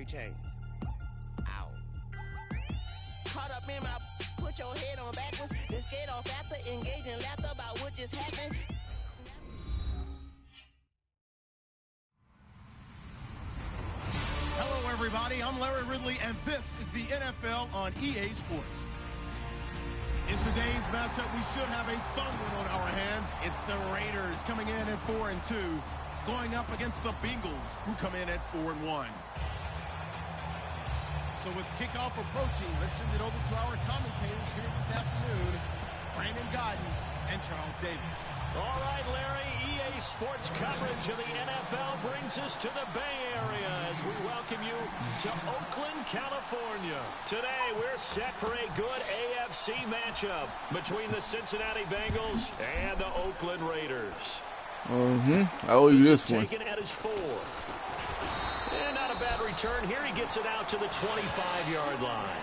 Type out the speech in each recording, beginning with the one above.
chains. Ow. Caught up in my, put your head on backwards, then skate off after, engage in laughter about what just happened. Hello, everybody. I'm Larry Ridley, and this is the NFL on EA Sports. In today's matchup, we should have a fun one on our hands. It's the Raiders coming in at 4-2, going up against the Bengals, who come in at 4-1. So with kickoff approaching, let's send it over to our commentators here this afternoon, Brandon Godden and Charles Davis. All right, Larry, EA Sports coverage of the NFL brings us to the Bay Area as we welcome you to Oakland, California. Today, we're set for a good AFC matchup between the Cincinnati Bengals and the Oakland Raiders. I owe you this one. Taken at his 4. And not a bad return. Here he gets it out to the 25-yard line.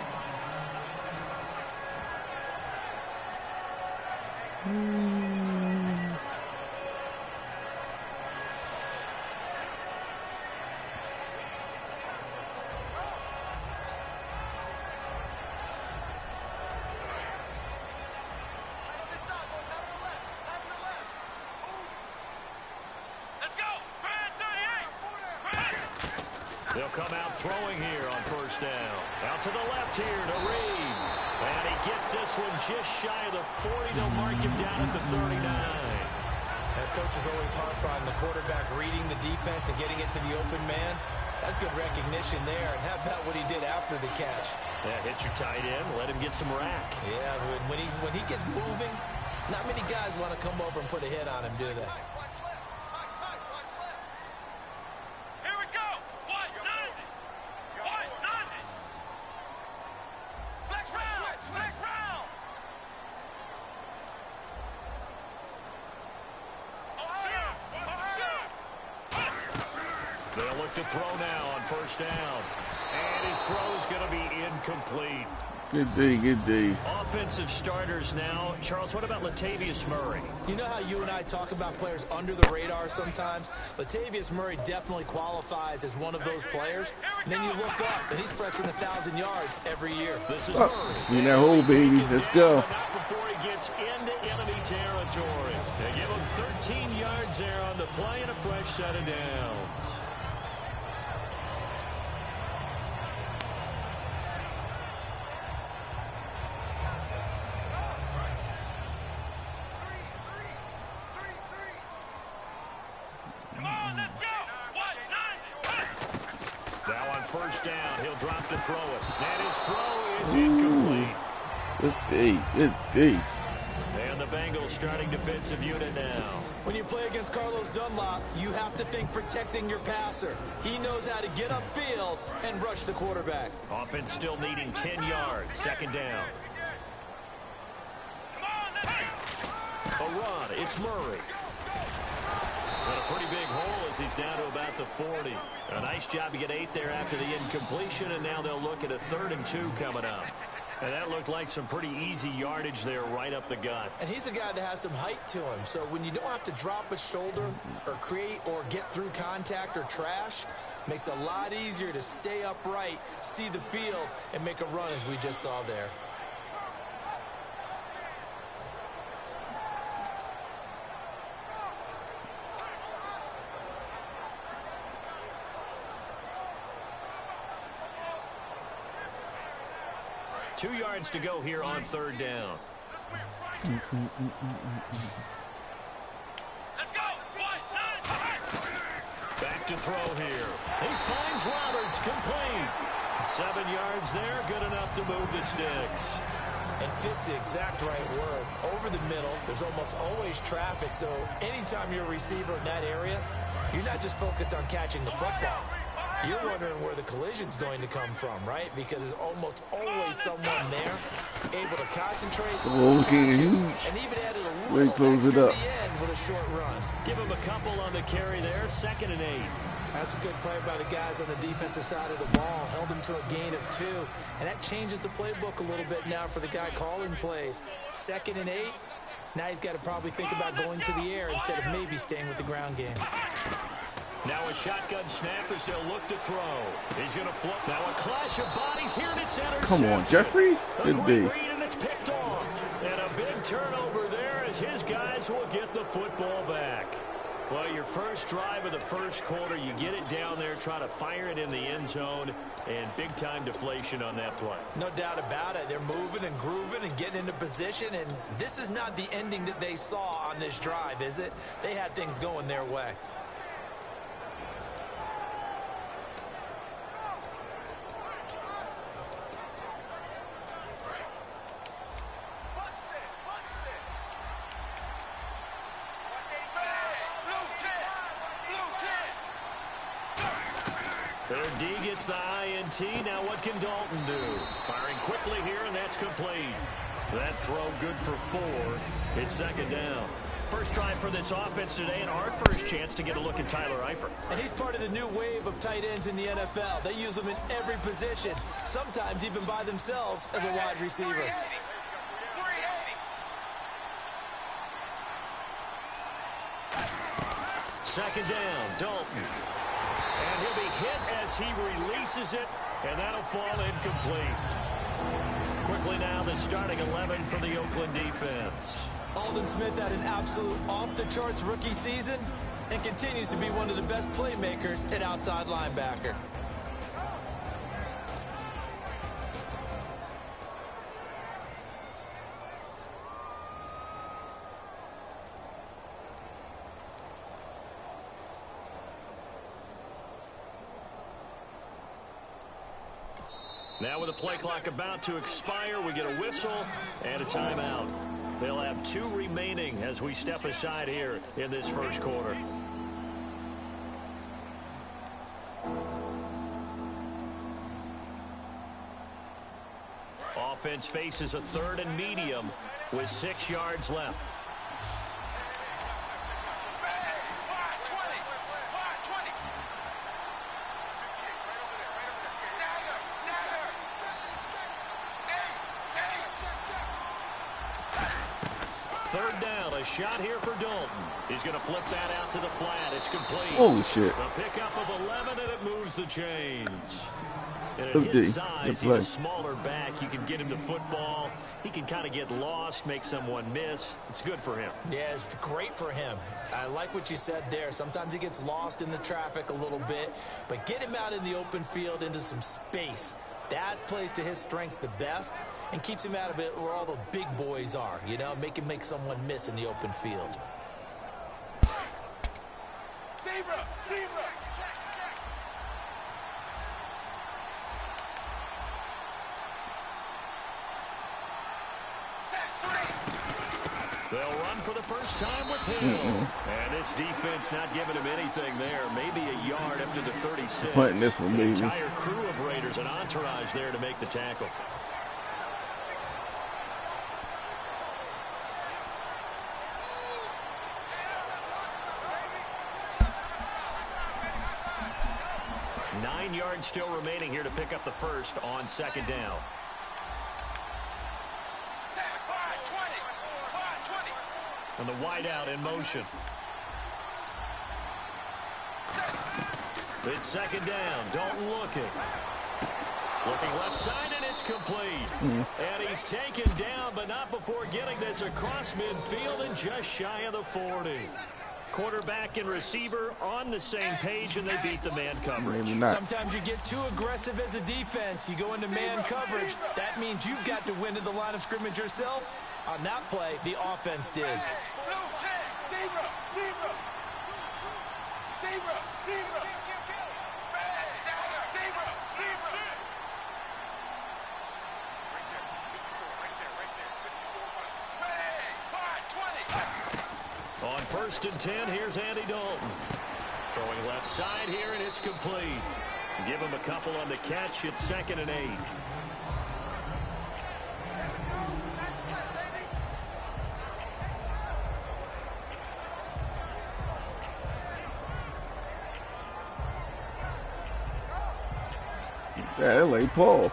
They'll come out throwing here on first down. Out to the left here to Reed. And he gets this one just shy of the 40. They'll mark him down at the 39. That coach is always harp on the quarterback reading the defense and getting it to the open man. That's good recognition there. And how about what he did after the catch? Yeah, hit your tight end. Let him get some rack. Yeah, when he gets moving, not many guys want to come over and put a hit on him, do they? They'll look to throw now on first down. And his throw's going to be incomplete. Good D, good D. Offensive starters now. Charles, what about Latavius Murray? You know how you and I talk about players under the radar sometimes? Latavius Murray definitely qualifies as one of those players. And then you look up, and he's pressing 1,000 yards every year. This is Murray. See that hole, baby. Let's go. Not before he gets into enemy territory. They give him 13 yards there on the play and a fresh set of downs. First down, he'll drop to throw it. And his throw is incomplete. Good D, good D. And the Bengals starting defensive unit now. When you play against Carlos Dunlop, you have to think protecting your passer. He knows how to get upfield and rush the quarterback. Offense still needing 10 yards. Second down. A run. It's Murray. And a pretty big hole as he's down to about the 40. A nice job to get 8 there after the incompletion, and now they'll look at a 3rd and 2 coming up. And that looked like some pretty easy yardage there right up the gut. And he's a guy that has some height to him, so when you don't have to drop a shoulder or create or get through contact or trash, makes it a lot easier to stay upright, see the field, and make a run as we just saw there. Two yards to go here on 3rd down. Back to throw here. He finds Roberts, complete. 7 yards there, good enough to move the sticks. And fits the exact right word. Over the middle, there's almost always traffic, so anytime you're a receiver in that area, you're not just focused on catching the football. You're wondering where the collision's going to come from, right? Because there's almost always someone there able to concentrate. Looking huge. And even added a little close it extra up. at the end with a short run. Give him a couple on the carry there. 2nd and 8. That's a good play by the guys on the defensive side of the ball. Held him to a gain of 2. And that changes the playbook a little bit now for the guy calling plays. 2nd and 8. Now he's got to probably think about going to the air instead of maybe staying with the ground game. Now a shotgun snap as they'll look to throw. He's going to flip. Now a clash of bodies here, and it's intercepted. Come on, Jeffries. Good A D. great read, and it's picked off. And a big turnover there as his guys will get the football back. Well, your first drive of the first quarter, you get it down there, try to fire it in the end zone, and big-time deflation on that play. No doubt about it. They're moving and grooving and getting into position, and this is not the ending that they saw on this drive, is it? They had things going their way. Their D gets the INT. Now what can Dalton do? Firing quickly here, and that's complete. That throw good for 4. It's second down. First drive for this offense today, and our first chance to get a look at Tyler Eifert. And he's part of the new wave of tight ends in the NFL. They use them in every position, sometimes even by themselves as a wide receiver. Second down, Dalton. And he'll be hit as he releases it, and that'll fall incomplete. Quickly now, the starting 11 for the Oakland defense. Aldon Smith had an absolute off-the-charts rookie season and continues to be one of the best playmakers at outside linebacker. Now with the play clock about to expire, we get a whistle and a timeout. They'll have 2 remaining as we step aside here in this first quarter. Offense faces a 3rd and medium with 6 yards left. Third down, a shot here for Dalton. He's going to flip that out to the flat. It's complete. Holy shit. The pickup of 11, and it moves the chains. And at Good his D. size, Good he's a play. smaller back. You can get him to football. He can kind of get lost, make someone miss. It's good for him. Yeah, it's great for him. I like what you said there. Sometimes he gets lost in the traffic a little bit, but get him out in the open field into some space. That plays to his strengths the best and keeps him out of it where all the big boys are, you know, make someone miss in the open field. Zebra! Zebra! They'll run for the first time with Hill. And this defense not giving him anything there. Maybe a yard up to the 36. Punting this one, An baby. entire crew of Raiders, an entourage there to make the tackle. Nine yards still remaining here to pick up the first on second down. And the wideout in motion. It's second down. Dalton looking. Looking left side, and it's complete. And he's taken down, but not before getting this across midfield and just shy of the 40. Quarterback and receiver on the same page, and they beat the man coverage. Maybe not. Sometimes you get too aggressive as a defense. You go into man coverage. That means you've got to win at the line of scrimmage yourself. On that play, the offense did. Zebra! Zebra! Zebra! Zebra! On first and 10, here's Andy Dalton. Throwing left side here, and it's complete. Give him a couple on the catch. It's second and 8. Yeah, L.A. Paul.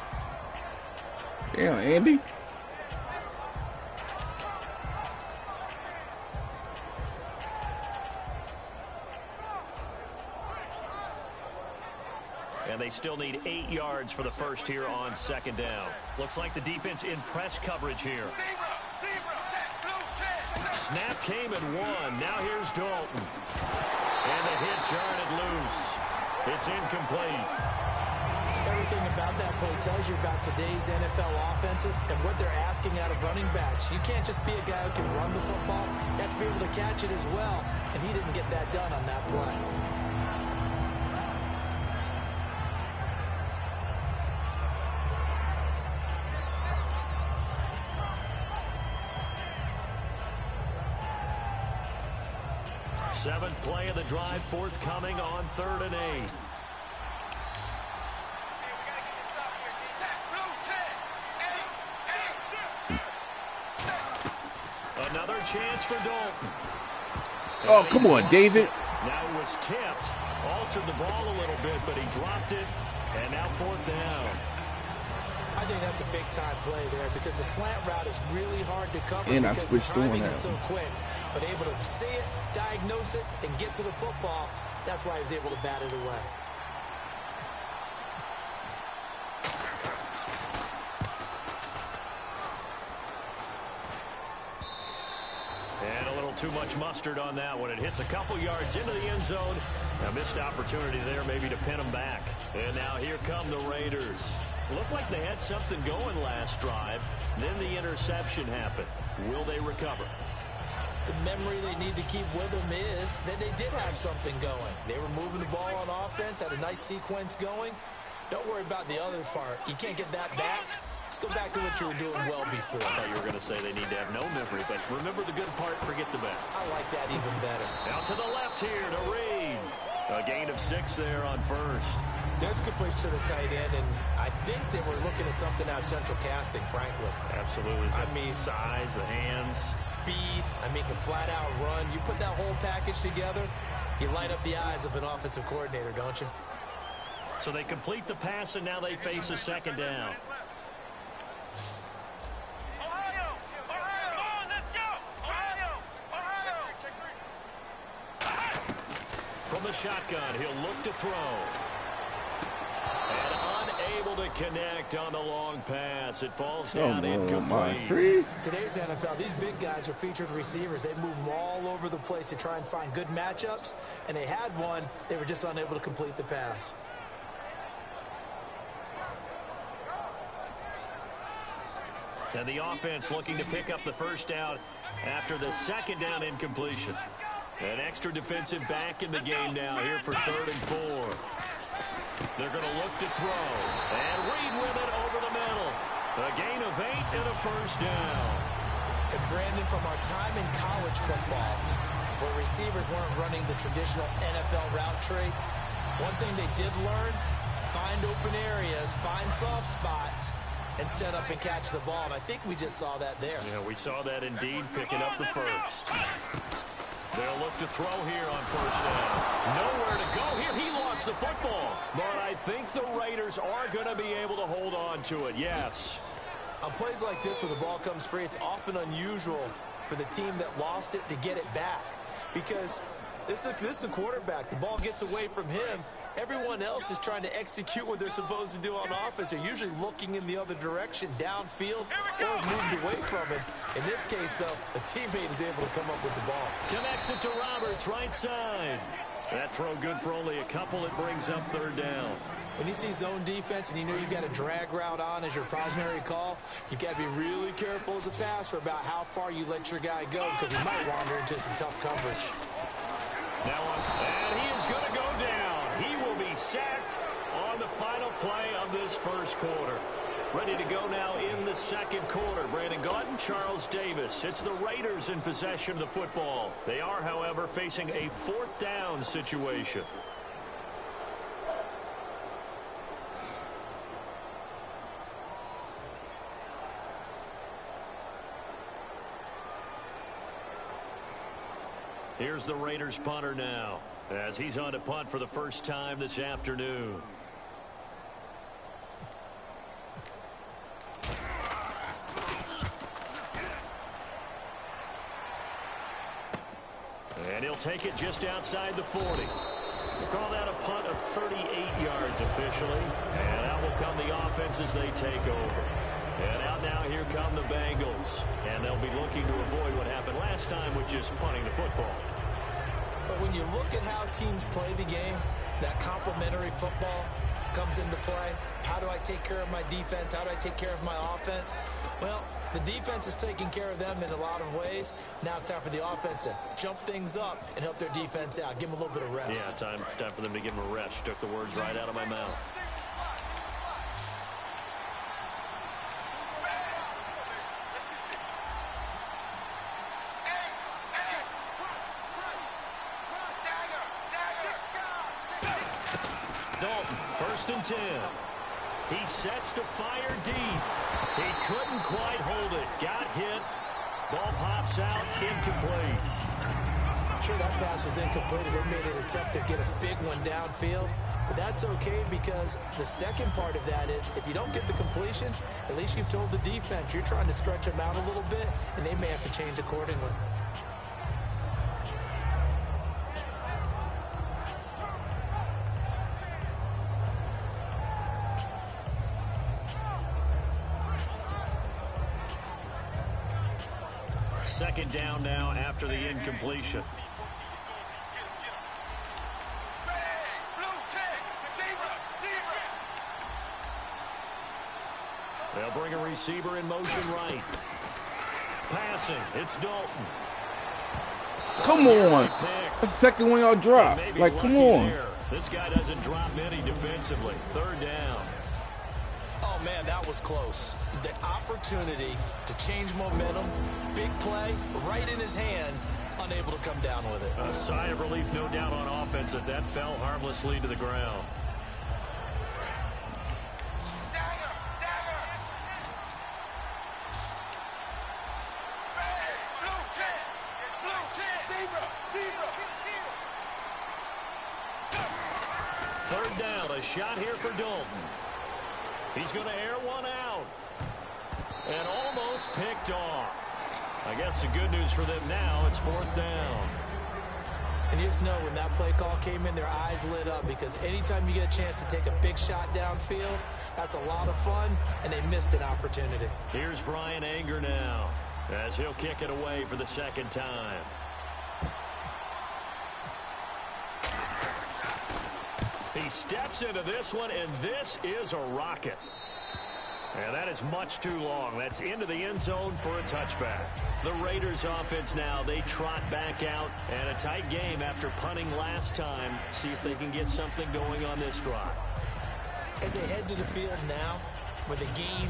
Damn, Andy. they still need 8 yards for the first here on second down. Looks like the defense in press coverage here. Snap came and won. Now here's Dalton. And the hit jarred it loose. It's incomplete. Everything about that play tells you about today's NFL offenses and what they're asking out of running backs. You can't just be a guy who can run the football. You have to be able to catch it as well. And he didn't get that done on that play. Seventh play of the drive, forthcoming on 3rd and 8. Another chance for Dalton. Oh, come on, David. Now it was tipped. Altered the ball a little bit, but he dropped it. And now 4th down. I think that's a big-time play there because the slant route is really hard to cover And I because the switched timing on is so quick. But able to see it, diagnose it, and get to the football, that's why he was able to bat it away. And a little too much mustard on that one. It hits a couple yards into the end zone. A missed opportunity there maybe to pin them back. And now here come the Raiders. Looked like they had something going last drive. Then the interception happened. Will they recover? The memory they need to keep with them is that they did have something going. They were moving the ball on offense, had a nice sequence going. Don't worry about the other part. You can't get that back. Let's go back to what you were doing well before. I thought you were going to say they need to have no memory, but remember the good part, forget the bad. I like that even better. Out to the left here to Reed. A gain of 6 there on 1st. There's a good push to the tight end, and I think they were looking at something out of central casting, frankly. Absolutely. I mean, size, the hands. Speed, I mean, can flat out run. You put that whole package together, you light up the eyes of an offensive coordinator, don't you? So they complete the pass, and now they face a 2nd down. From the shotgun, he'll look to throw. And unable to connect on the long pass. It falls down incomplete. Today's NFL, these big guys are featured receivers. They move them all over the place to try and find good matchups. And they had one. They were just unable to complete the pass. And the offense looking to pick up the first down after the 2nd down incompletion. An extra defensive back in the game now here for 3rd and 4. They're going to look to throw. And Reed with it over the middle. A gain of 8 and a first down. And Brandon, from our time in college football, where receivers weren't running the traditional NFL route tree, one thing they did learn, find open areas, find soft spots, and set up and catch the ball. And I think we just saw that there. Yeah, we saw that indeed, picking up the first. They'll look to throw here on 1st down. Nowhere to go here. He lost the football. But I think the Raiders are going to be able to hold on to it, yes. On plays like this where the ball comes free, it's often unusual for the team that lost it to get it back. Because this is the quarterback. The ball gets away from him. Everyone else is trying to execute what they're supposed to do on offense. They're usually looking in the other direction, downfield, or moved away from it. In this case, though, a teammate is able to come up with the ball. Connects it to Roberts, right side. That throw good for only a couple. It brings up 3rd down. When you see zone defense and you know you've got a drag route on as your primary call, you've got to be really careful as a passer about how far you let your guy go because he might wander into some tough coverage. Now and he is going to go down. He will be sacked on the final play of this first quarter. Ready to go now in the 2nd quarter. Brandon Gaudin, Charles Davis. It's the Raiders in possession of the football. They are, however, facing a 4th down situation. Here's the Raiders punter now, as he's on to punt for the first time this afternoon. And he'll take it just outside the 40. We'll call that a punt of 38 yards officially. And out will come the offense as they take over. And out now, here come the Bengals. And they'll be looking to avoid what happened last time with just punting the football. But when you look at how teams play the game, that complementary football comes into play. How do I take care of my defense? How do I take care of my offense? Well, the defense is taking care of them in a lot of ways. Now it's time for the offense to jump things up and help their defense out. Give them a little bit of rest. Yeah, time for them to give them a rest. You took the words right out of my mouth. Dalton, 1st and 10. He sets to fire deep. He couldn't quite hold it. Got hit. Ball pops out. Incomplete. I'm sure that pass was incomplete as they made an attempt to get a big one downfield. But that's okay because the second part of that is if you don't get the completion, at least you've told the defense you're trying to stretch them out a little bit, and they may have to change accordingly. Second down now after the incompletion. They'll bring a receiver in motion right. Passing, it's Dalton. Come on. That's the second one y'all dropped. Like, come on. There. This guy doesn't drop many defensively. 3rd down. Oh, man, that was close. The opportunity to change momentum, big play, right in his hands, unable to come down with it. A sigh of relief, no doubt, on offense that fell harmlessly to the ground. Third down, a shot here for Dalton. He's going to air one out. And almost picked off. I guess the good news for them now, it's 4th down. And you just know when that play call came in, their eyes lit up because anytime you get a chance to take a big shot downfield, that's a lot of fun, and they missed an opportunity. Here's Brian Anger now as he'll kick it away for the 2nd time. He steps into this one, and this is a rocket. And that is much too long. That's into the end zone for a touchback. The Raiders offense now, they trot back out. And a tight game after punting last time. See if they can get something going on this drive. As they head to the field now, with the game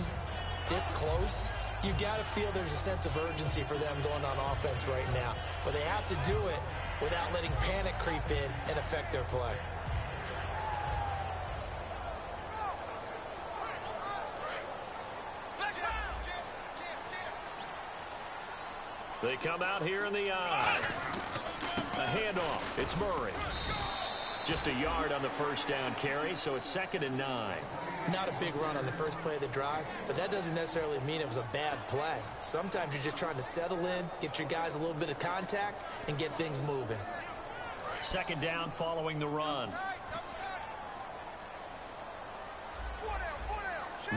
this close, you've got to feel there's a sense of urgency for them going on offense right now. But they have to do it without letting panic creep in and affect their play. They come out here in the eye. A handoff. It's Murray. Just a yard on the 1st down carry, so it's 2nd and 9. Not a big run on the first play of the drive, but that doesn't necessarily mean it was a bad play. Sometimes you're just trying to settle in, get your guys a little bit of contact, and get things moving. 2nd down following the run.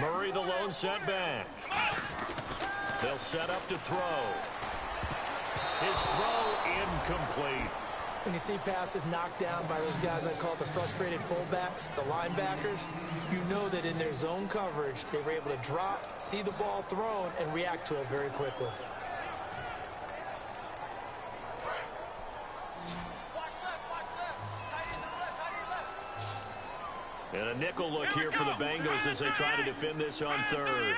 Murray the lone setback. They'll set up to throw. His throw incomplete. When you see passes knocked down by those guys I call the frustrated fullbacks, the linebackers, you know that in their zone coverage, they were able to drop, see the ball thrown, and react to it very quickly. And a nickel look here for the Bengals as they try to defend this on 3rd.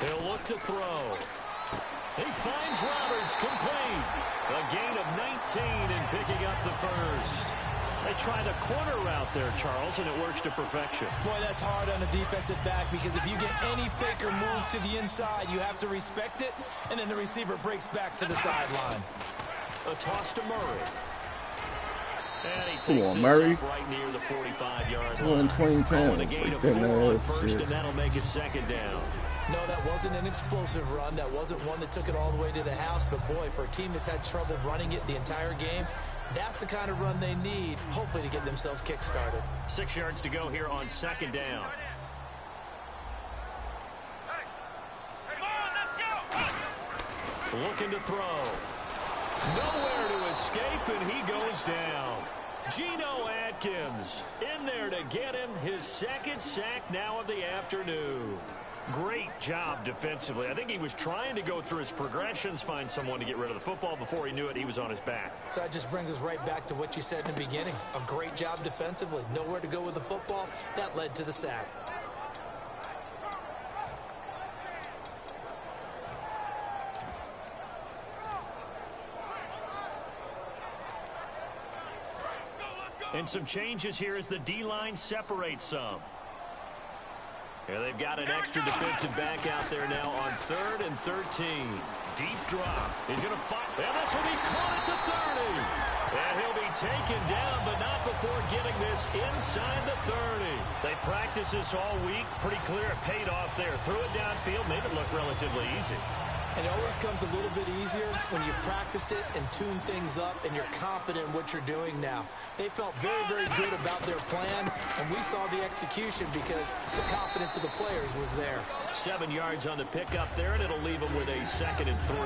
He'll look to throw. He finds Roberts, complete. A gain of 19 and picking up the 1st. They try the corner route there, Charles, and it works to perfection. Boy, that's hard on a defensive back because if you get any fake or move to the inside, you have to respect it, and then the receiver breaks back to the sideline. A toss to Murray. And he takes Come on, this Murray. up right near the 45-yard line. Calling 20 Calling a pounds. gain of Like 4 that, on man. 1st, and that'll make it 2nd down. No, that wasn't an explosive run. That wasn't one that took it all the way to the house. But, boy, for a team that's had trouble running it the entire game, that's the kind of run they need, hopefully, to get themselves kick-started. 6 yards to go here on second down. Looking to throw. Nowhere to escape, and he goes down. Geno Atkins in there to get him his second sack now of the afternoon. Great job defensively. I think he was trying to go through his progressions, find someone to get rid of the football. Before he knew it, he was on his back. So that just brings us right back to what you said in the beginning. A great job defensively. Nowhere to go with the football. That led to the sack. And some changes here as the D-line separates some. Here they've got an extra defensive back out there now on 3rd and 13. Deep drop. He's going to fight. And this will be caught at the 30. And he'll be taken down, but not before getting this inside the 30. They practiced this all week. Pretty clear it paid off there. Threw it downfield, made it look relatively easy. And it always comes a little bit easier when you've practiced it and tuned things up and you're confident in what you're doing now. They felt very, very good about their plan, and we saw the execution because the confidence of the players was there. 7 yards on the pickup there, and it'll leave them with a 2nd and 3.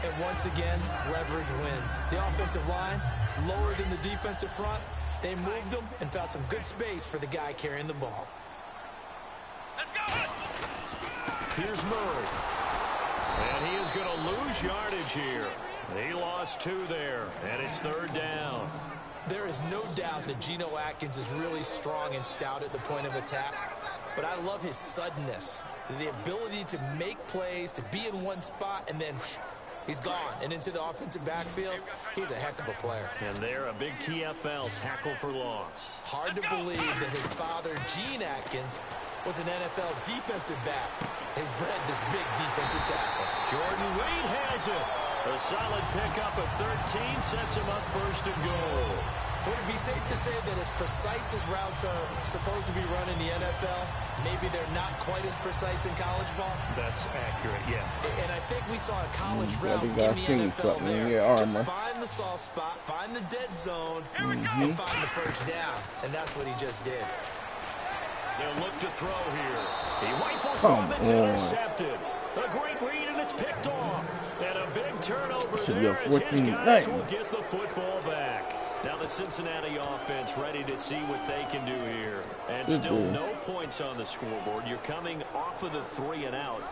And once again, leverage wins. The offensive line lower than the defensive front. They moved them and found some good space for the guy carrying the ball. Here's Murray. And he is going to lose yardage here. He lost 2 there, and it's 3rd down. There is no doubt that Geno Atkins is really strong and stout at the point of attack, but I love his suddenness, the ability to make plays, to be in one spot, and then he's gone and into the offensive backfield. He's a heck of a player. And they're a big TFL tackle for loss. Hard to believe that his father, Gene Atkins, was an NFL defensive back. Has bred this big defensive tackle. Jordan Reed has it. A solid pickup of 13 sets him up 1st and goal. Would it be safe to say that as precise as routes are supposed to be run in the NFL, maybe they're not quite as precise in college ball? That's accurate, yeah. And I think we saw a college route in the NFL there. Just find the soft spot, find the dead zone, and find the 1st down. And that's what he just did. They'll look to throw here. He rifles one, it's intercepted. A great read, and it's picked off. And a big turnover there as his guys will get the football back. Now the Cincinnati offense ready to see what they can do here. And still no points on the scoreboard. You're coming off of the 3 and out.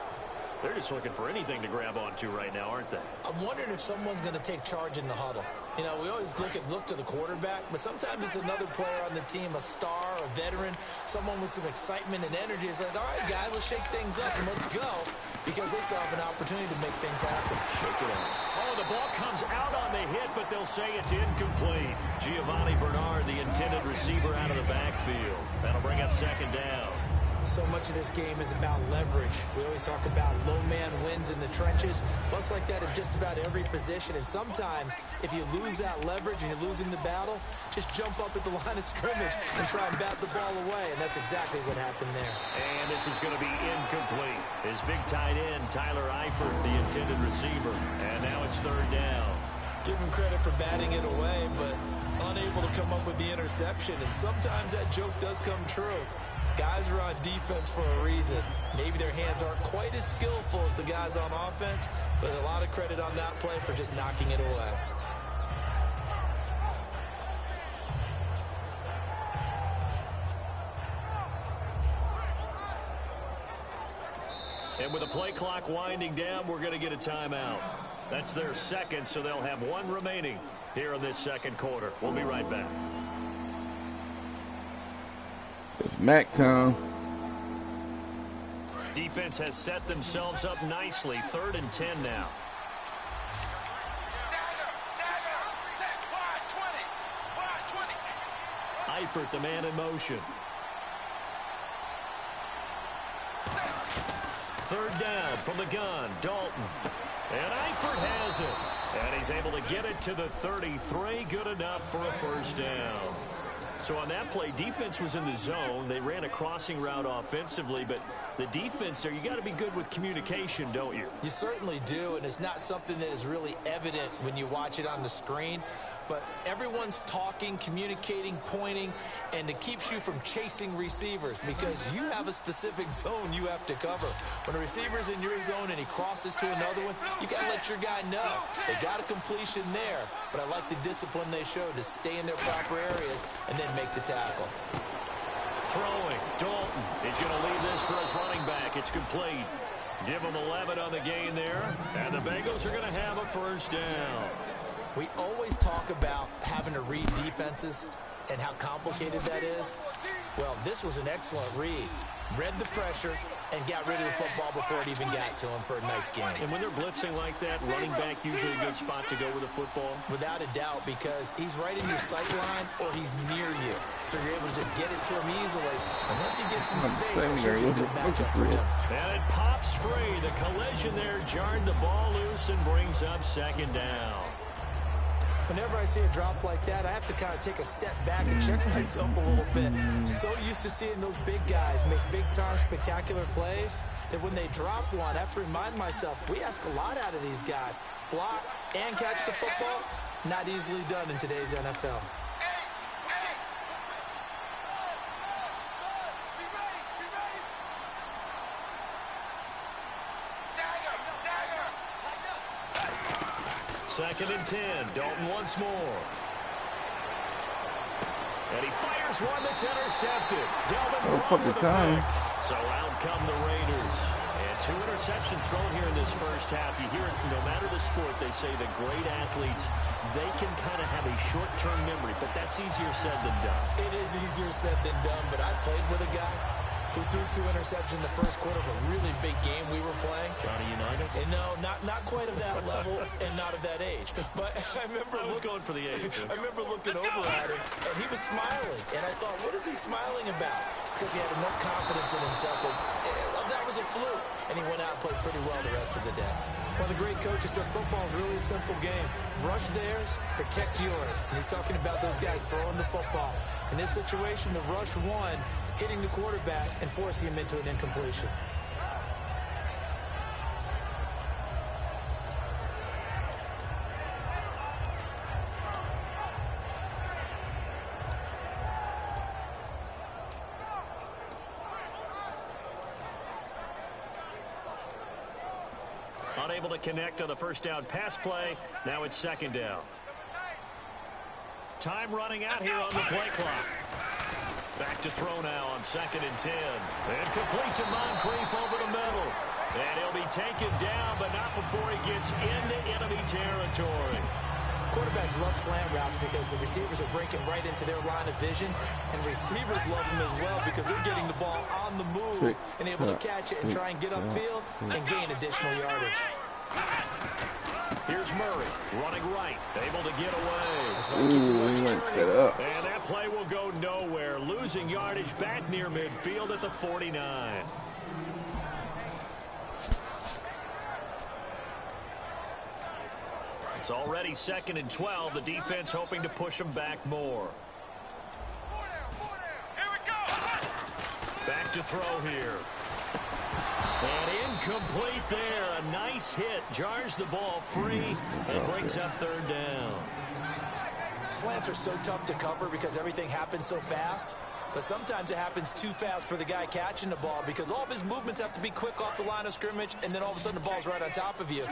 They're just looking for anything to grab onto right now, aren't they? I'm wondering if someone's going to take charge in the huddle. You know, we always look to the quarterback, but sometimes it's another player on the team, a star, a veteran, someone with some excitement and energy. It's like, all right, guys, let's shake things up and let's go, because they still have an opportunity to make things happen. Shake it off. Oh, the ball comes out on the hit, but they'll say it's incomplete. Giovanni Bernard, the intended receiver, out of the backfield. That'll bring up 2nd down. So much of this game is about leverage. We always talk about low man wins in the trenches. Well, it's like that in just about every position. And sometimes, if you lose that leverage and you're losing the battle, just jump up at the line of scrimmage and try and bat the ball away. And that's exactly what happened there. And this is going to be incomplete. His big tight end, Tyler Eifert, the intended receiver. And now it's 3rd down. Give him credit for batting it away, but unable to come up with the interception. And sometimes that joke does come true. Guys are on defense for a reason. Maybe their hands aren't quite as skillful as the guys on offense, but a lot of credit on that play for just knocking it away. And with the play clock winding down, we're going to get a timeout. That's their 2nd, so they'll have 1 remaining here in this 2nd quarter. We'll be right back. It's Mac time. Defense has set themselves up nicely. 3rd and 10 now. Eifert, the man in motion. 3rd down from the gun. Dalton. And Eifert has it. And he's able to get it to the 33. Good enough for a 1st down. So on that play, defense was in the zone. They ran a crossing route offensively, but the defense there, you got to be good with communication, don't you? You certainly do, and it's not something that is really evident when you watch it on the screen. But everyone's talking, communicating, pointing, and it keeps you from chasing receivers because you have a specific zone you have to cover. When a receiver's in your zone and he crosses to another one, you got to let your guy know. They got a completion there, but I like the discipline they showed to stay in their proper areas and then make the tackle. Throwing. Dalton. He's going to leave this for his running back. It's complete. Give him 11 on the gain there, and the Bengals are going to have a first down. We always talk about having to read defenses and how complicated that is. Well, this was an excellent read. Read the pressure and got rid of the football before it even got to him for a nice game. And when they're blitzing like that, running back usually a good spot to go with the football? Without a doubt, because he's right in your sight line or he's near you. So you're able to just get it to him easily. And once he gets in space, it's usually a good matchup for him. And it pops free. The collision there jarred the ball loose and brings up second down. Whenever I see a drop like that, I have to kind of take a step back and check myself a little bit. So used to seeing those big guys make big-time spectacular plays that when they drop one, I have to remind myself, we ask a lot out of these guys. Block and catch the football, not easily done in today's NFL. Second and 10. Dalton once more. And he fires one that's intercepted. Delvin Brown with a pick. So out come the Raiders. And 2 interceptions thrown here in this first half. You hear it, no matter the sport, they say that great athletes, they can kind of have a short-term memory, but that's easier said than done. It is easier said than done, but I played with a guy who threw 2 interceptions in the first quarter of a really big game we were playing. Johnny Unitas? And no, not quite of that level and not of that age. But I remember I was going for the age. I remember looking over at him, and he was smiling. And I thought, what is he smiling about? It's because he had enough confidence in himself that was a fluke. And he went out and played pretty well the rest of the day. One of the great coaches said football is really a simple game. Rush theirs, protect yours. And he's talking about those guys throwing the football. In this situation, the rush won, hitting the quarterback and forcing him into an incompletion. Unable to connect on the first down pass play. Now it's second down. Time running out here on the play clock. Back to throw now on second and 10. And complete to Moncrief over the middle. And he'll be taken down, but not before he gets into enemy territory. Quarterbacks love slant routes because the receivers are breaking right into their line of vision, and receivers love them as well because they're getting the ball on the move and able to catch it and try and get upfield and gain additional yardage. Here's Murray running right, able to get away. Ooh, he went that up. And that play will go nowhere, losing yardage back near midfield at the 49. It's already second and 12. The defense hoping to push them back more. Back to throw here. And incomplete there. A nice hit. Jars the ball free and brings up third down. Slants are so tough to cover because everything happens so fast. But sometimes it happens too fast for the guy catching the ball because all of his movements have to be quick off the line of scrimmage, and then all of a sudden the ball's right on top of you.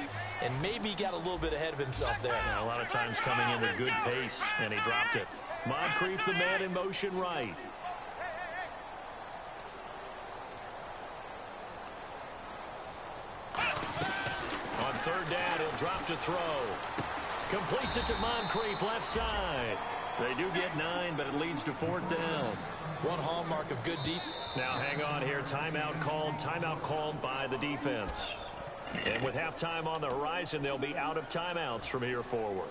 And maybe he got a little bit ahead of himself there. Yeah, a lot of times coming in with good pace, and he dropped it. Moncrief, the man in motion right. On third down, he'll drop to throw. Completes it to Moncrief, left side. They do get 9, but it leads to fourth down. One hallmark of good defense. Now hang on here. Timeout called by the defense. And with halftime on the horizon, they'll be out of timeouts from here forward.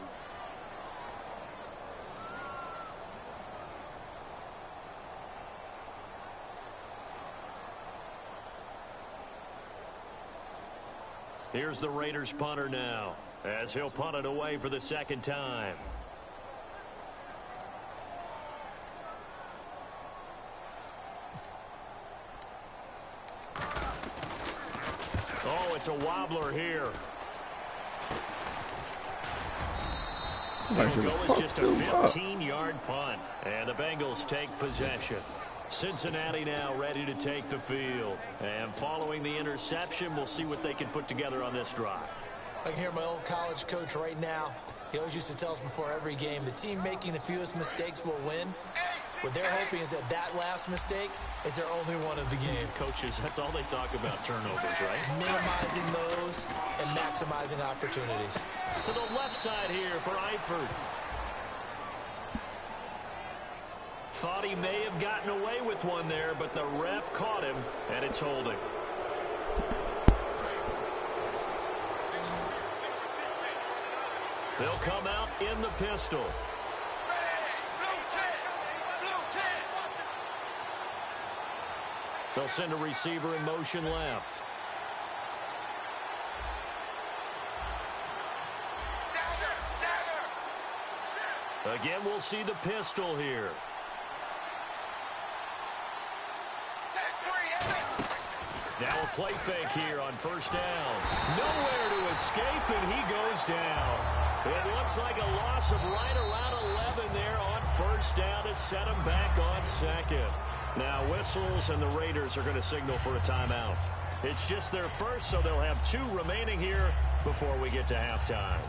Here's the Raiders punter now, as he'll punt it away for the second time. it's a wobbler here. Somebody It'll should've go as fucked just a him up. 15-yard punt. And the Bengals take possession. Cincinnati now ready to take the field. And following the interception, we'll see what they can put together on this drive. I can hear my old college coach right now. He always used to tell us before every game, the team making the fewest mistakes will win. What they're hoping is that that last mistake is their only one of the game. Coaches, that's all they talk about, turnovers, right? Minimizing those and maximizing opportunities. To the left side here for Eifert. Thought he may have gotten away with one there, but the ref caught him, and it's holding. They'll come out in the pistol. They'll send a receiver in motion left. Again, we'll see the pistol here. Now a play fake here on first down. Nowhere to escape, and he goes down. It looks like a loss of right around 11 there on first down to set him back on second. Now whistles, and the Raiders are going to signal for a timeout. It's just their first, so they'll have 2 remaining here before we get to halftime.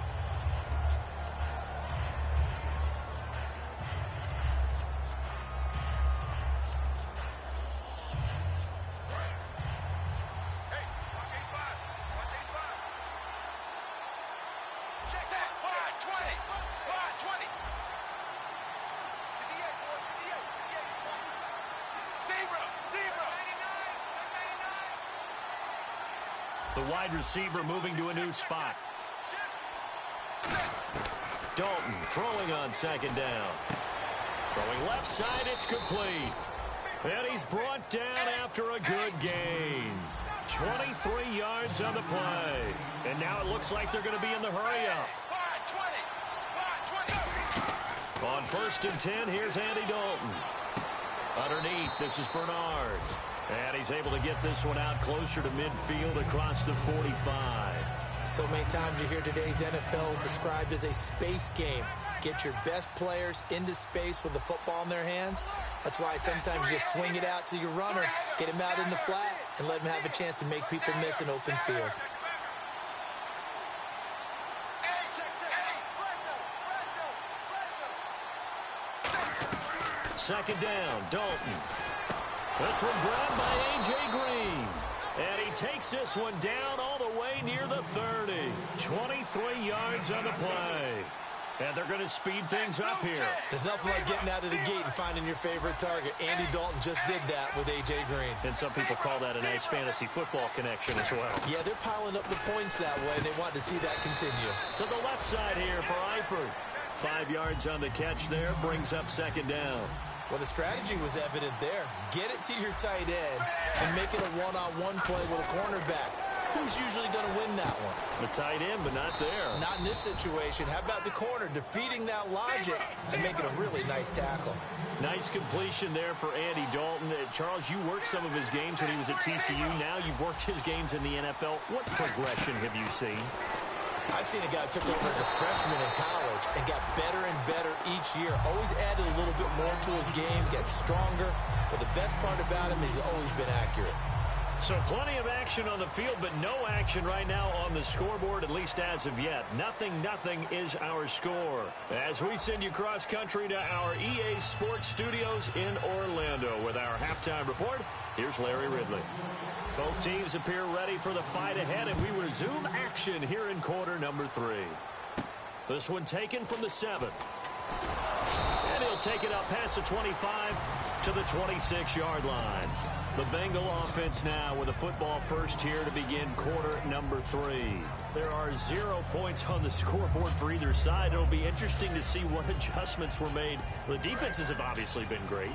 The wide receiver moving to a new spot. Dalton throwing on second down. Throwing left side, it's complete. And he's brought down after a good gain. 23 yards on the play. And now it looks like they're going to be in the hurry-up. On first and 10, here's Andy Dalton. Underneath, this is Bernard. And he's able to get this one out closer to midfield across the 45. So many times you hear today's NFL described as a space game. Get your best players into space with the football in their hands. That's why sometimes you swing it out to your runner, get him out in the flat, and let him have a chance to make people miss an open field. Second down, Dalton. This one grabbed by A.J. Green. And he takes this one down all the way near the 30. 23 yards on the play. And they're going to speed things up here. There's nothing like getting out of the gate and finding your favorite target. Andy Dalton just did that with A.J. Green. And some people call that a nice fantasy football connection as well. Yeah, they're piling up the points that way, and they want to see that continue. To the left side here for Eifert. 5 yards on the catch there, brings up second down. Well, the strategy was evident there. Get it to your tight end and make it a one-on-one play with a cornerback. Who's usually going to win that one? The tight end, but not there. Not in this situation. How about the corner defeating that logic and making a really nice tackle? Nice completion there for Andy Dalton. Charles, you worked some of his games when he was at TCU. Now you've worked his games in the NFL. What progression have you seen? I've seen a guy who took over as a freshman in college and got better and better each year. Always added a little bit more to his game, gets stronger. But the best part about him is he's always been accurate. So plenty of action on the field, but no action right now on the scoreboard, at least as of yet. 0-0 is our score. As we send you cross-country to our EA Sports Studios in Orlando with our halftime report, here's Larry Ridley. Both teams appear ready for the fight ahead, and we resume action here in quarter number 3. This one taken from the 7. And he'll take it up past the 25 to the 26-yard line. The Bengal offense now with a football first here to begin quarter number 3. There are 0 points on the scoreboard for either side. It'll be interesting to see what adjustments were made. The defenses have obviously been great.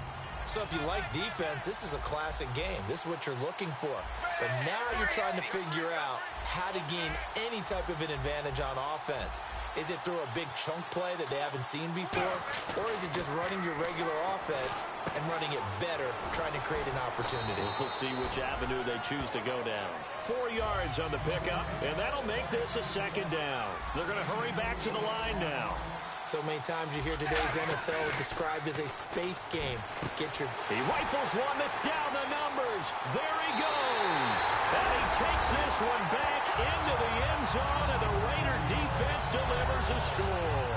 So if you like defense, this is a classic game. This is what you're looking for. But now you're trying to figure out how to gain any type of an advantage on offense. Is it through a big chunk play that they haven't seen before? Or is it just running your regular offense and running it better, trying to create an opportunity? We'll see which avenue they choose to go down. 4 yards on the pickup, and that'll make this a second down. They're going to hurry back to the line now. So many times you hear today's NFL described as a space game. He rifles one that's down the numbers. There he goes. And he takes this one back into the end zone, and the Raider defense delivers a score.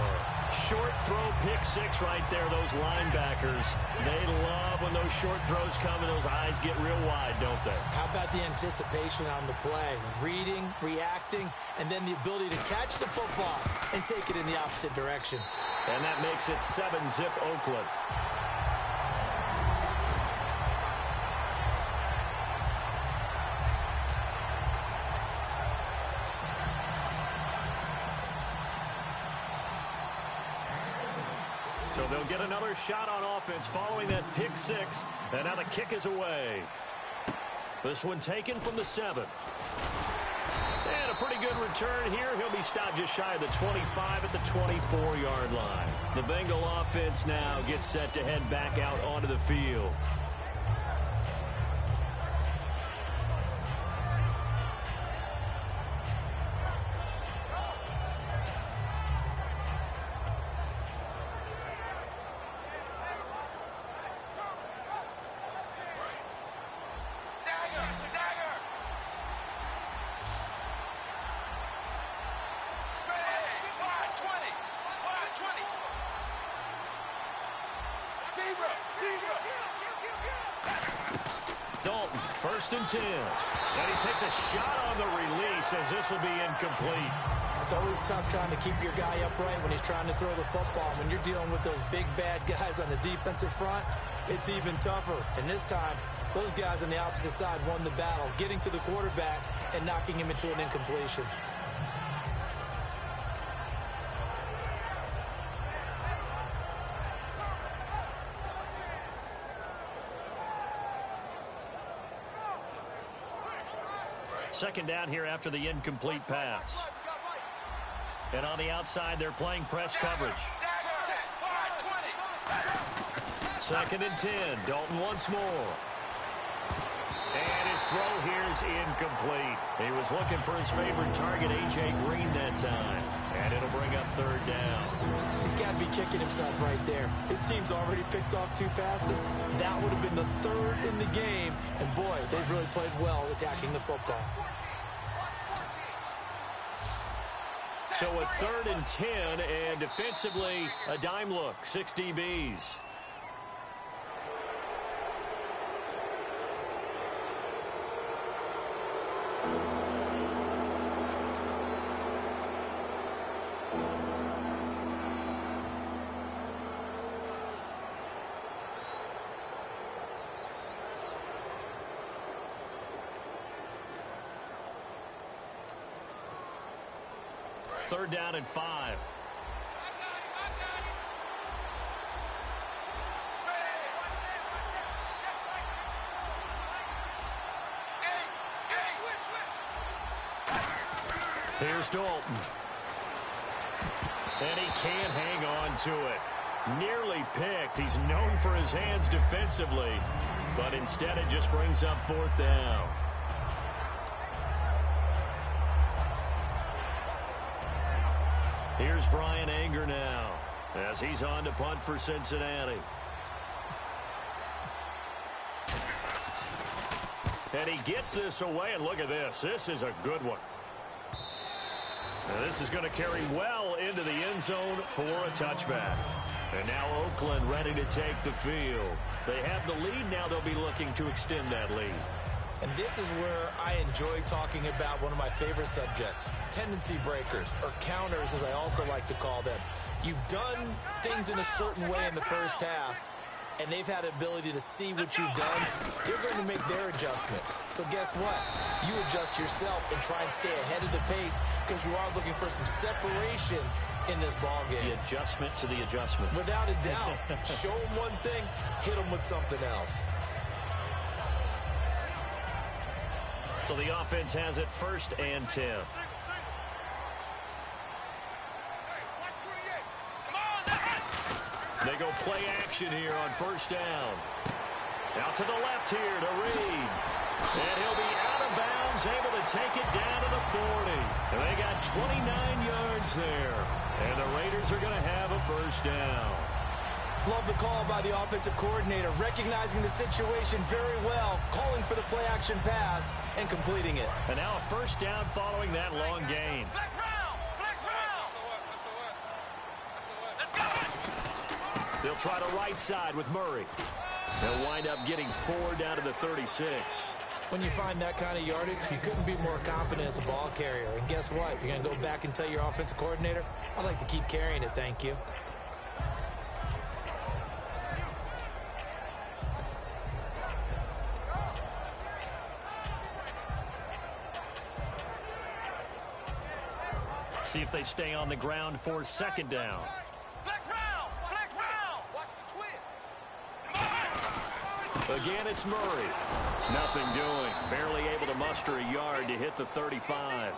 Short throw, pick six right there, those linebackers. They love when those short throws come and those eyes get real wide, don't they? How about the anticipation on the play? Reading, reacting, and then the ability to catch the football and take it in the opposite direction. And that makes it 7-zip Oakland. So they'll get another shot on offense following that pick six. And now the kick is away. This one taken from the 7. And a pretty good return here. He'll be stopped just shy of the 25 at the 24-yard line. The Bengal offense now gets set to head back out onto the field. Dalton, 1st and 10. And he takes a shot on the release as this will be incomplete. It's always tough trying to keep your guy upright when he's trying to throw the football. When you're dealing with those big, bad guys on the defensive front, it's even tougher. And this time, those guys on the opposite side won the battle, getting to the quarterback and knocking him into an incompletion. Second down here after the incomplete pass. And on the outside, they're playing press coverage. 2nd and 10. Dalton once more. And his throw here is incomplete. He was looking for his favorite target, A.J. Green, that time. And it'll bring up 3rd down. He's got to be kicking himself right there. His team's already picked off 2 passes. That would have been the 3rd in the game. And, boy, they've really played well attacking the football. So a 3rd and 10, and defensively, a dime look. 6 DBs. Third down and 5. Here's Dalton. And he can't hang on to it. Nearly picked. He's known for his hands defensively. But instead it just brings up 4th down. Here's Brian Anger now as he's on to punt for Cincinnati. And he gets this away, and look at this. This is a good one. And this is going to carry well into the end zone for a touchback. And now Oakland ready to take the field. They have the lead. Now they'll be looking to extend that lead. And this is where I enjoy talking about one of my favorite subjects, tendency breakers, or counters as I also like to call them. You've done things in a certain way in the first half, and they've had the ability to see what you've done. They're going to make their adjustments. So guess what? You adjust yourself and try and stay ahead of the pace because you are looking for some separation in this ball game. The adjustment to the adjustment. Without a doubt. Show them one thing, hit them with something else. So the offense has it 1st and 10. They go play action here on first down. Out to the left here to Reed. And he'll be out of bounds, able to take it down to the 40. And they got 29 yards there. And the Raiders are going to have a first down. Love the call by the offensive coordinator, recognizing the situation very well, calling for the play-action pass, and completing it. And now a first down following that long gain. They'll try the right side with Murray. They'll wind up getting 4 down to the 36. When you find that kind of yardage, you couldn't be more confident as a ball carrier. And guess what? You're going to go back and tell your offensive coordinator, I'd like to keep carrying it, thank you. See if they stay on the ground for second down. Again, it's Murray. Nothing doing. Barely able to muster a yard to hit the 35.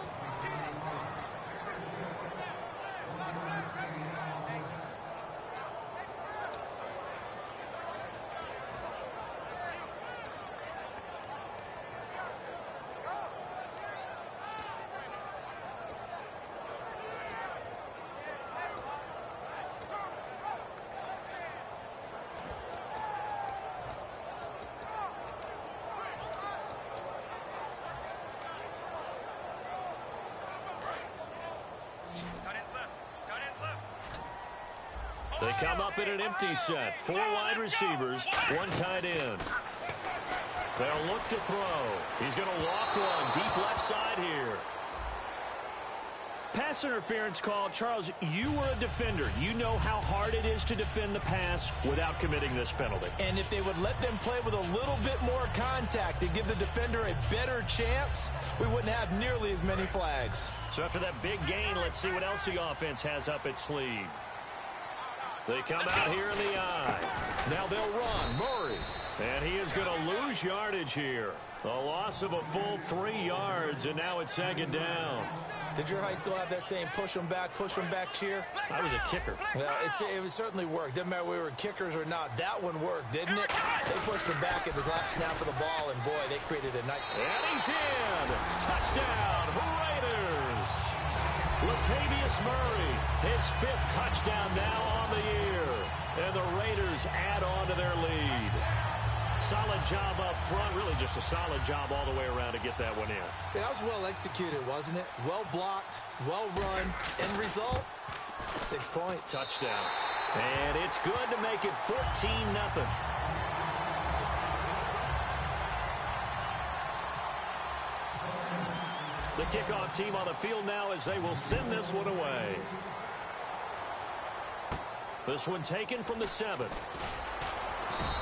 They come up in an empty set. 4 wide receivers, 1 tight end. They'll look to throw. He's going to walk one deep left side here. Pass interference call. Charles, you were a defender. You know how hard it is to defend the pass without committing this penalty. And if they would let them play with a little bit more contact to give the defender a better chance, we wouldn't have nearly as many flags. So after that big gain, let's see what else the offense has up its sleeve. They come out here in the eye. Now they'll run. Murray. And he is going to lose yardage here. A loss of a full 3 yards, and now it's second down. Did your high school have that saying, push them back cheer? I was a kicker. Well, it certainly worked. Didn't matter if we were kickers or not. That one worked, didn't it? They pushed him back at the last snap of the ball, and boy, they created a night. And he's in. Touchdown, Raiders. Latavius Murray, his 5th touchdown now on the year. And the Raiders add on to their lead. Solid job up front, really just a solid job all the way around to get that one in. That was well executed, wasn't it? Well blocked, well run. End result, 6 points. Touchdown. And it's good to make it 14-0. The kickoff team on the field now as they will send this one away. This one taken from the 7.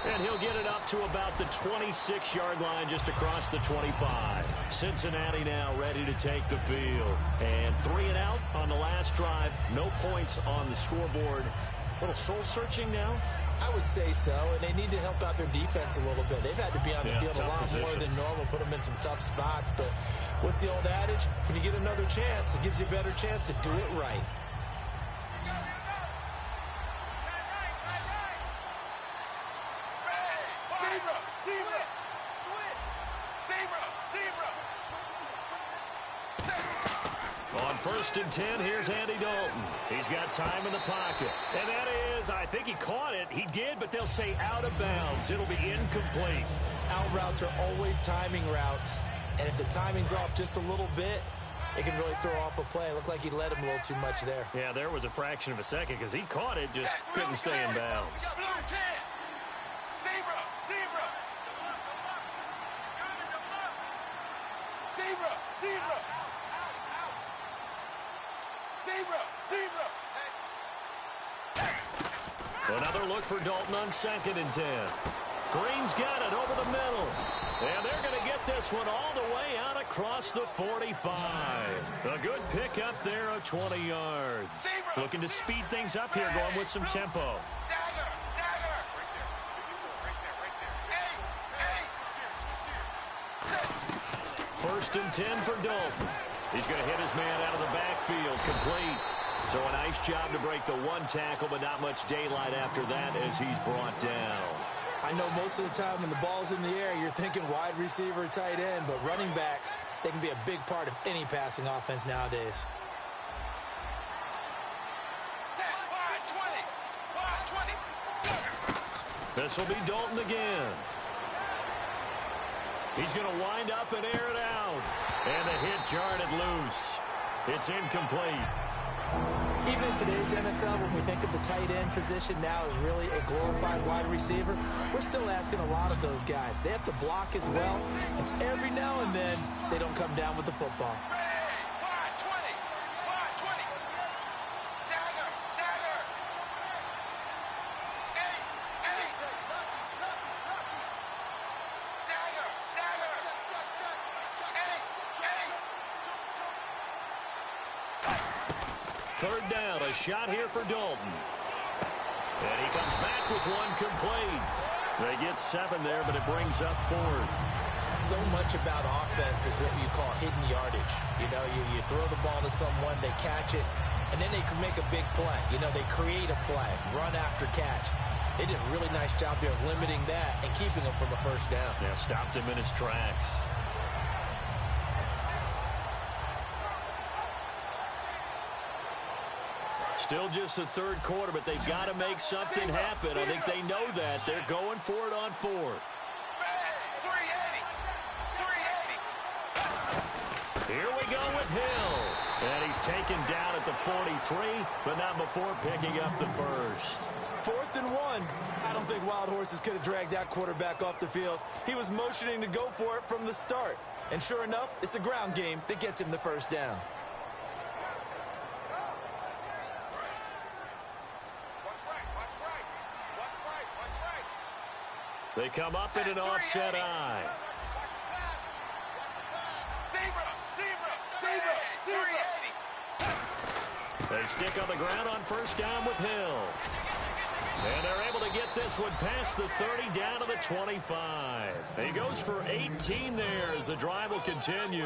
And he'll get it up to about the 26-yard line just across the 25. Cincinnati now ready to take the field. And 3 and out on the last drive. No points on the scoreboard. A little soul-searching now? I would say so, and they need to help out their defense a little bit. They've had to be on the field a lot more than normal, put them in some tough spots. But what's the old adage? When you get another chance, it gives you a better chance to do it right. On 1st and 10, here's Andy Dalton. He's got time in the pocket. And that is, I think he caught it. He did, but they'll say out of bounds. It'll be incomplete. Out routes are always timing routes. And if the timing's off just a little bit, it can really throw off a play. It looked like he led him a little too much there. Yeah, there was a fraction of a second because he caught it, just couldn't stay in bounds. Another look for Dalton on 2nd and 10. Green's got it over the middle. And they're going to get this one all the way out across the 45. A good pickup there of 20 yards. Looking to speed things up here, going with some tempo. 1st and 10 for Dalton. He's going to hit his man out of the backfield. Complete. So a nice job to break the one tackle, but not much daylight after that as he's brought down. I know most of the time when the ball's in the air, you're thinking wide receiver, tight end, but running backs, they can be a big part of any passing offense nowadays. This will be Dalton again. He's going to wind up and air it out. And the hit jarred it loose. It's incomplete. Even in today's NFL, when we think of the tight end position now as really a glorified wide receiver, we're still asking a lot of those guys. They have to block as well, and every now and then, they don't come down with the football. Third down, a shot here for Dalton. And he comes back with one complete. They get 7 there, but it brings up 4th. So much about offense is what you call hidden yardage. You know, you throw the ball to someone, they catch it, and then they can make a big play. You know, they create a play, run after catch. They did a really nice job there of limiting that and keeping him from a first down. Yeah, stopped him in his tracks. Still just the third quarter, but they've got to make something happen. I think they know that. They're going for it on 4th. Here we go with Hill. And he's taken down at the 43, but not before picking up the first. 4th and 1. I don't think Wild Horses could have dragged that quarterback off the field. He was motioning to go for it from the start. And sure enough, it's the ground game that gets him the first down. They come up in an offset eye. They stick on the ground on first down with Hill. And they're able to get this one past the 30 down to the 25. He goes for 18 there as the drive will continue.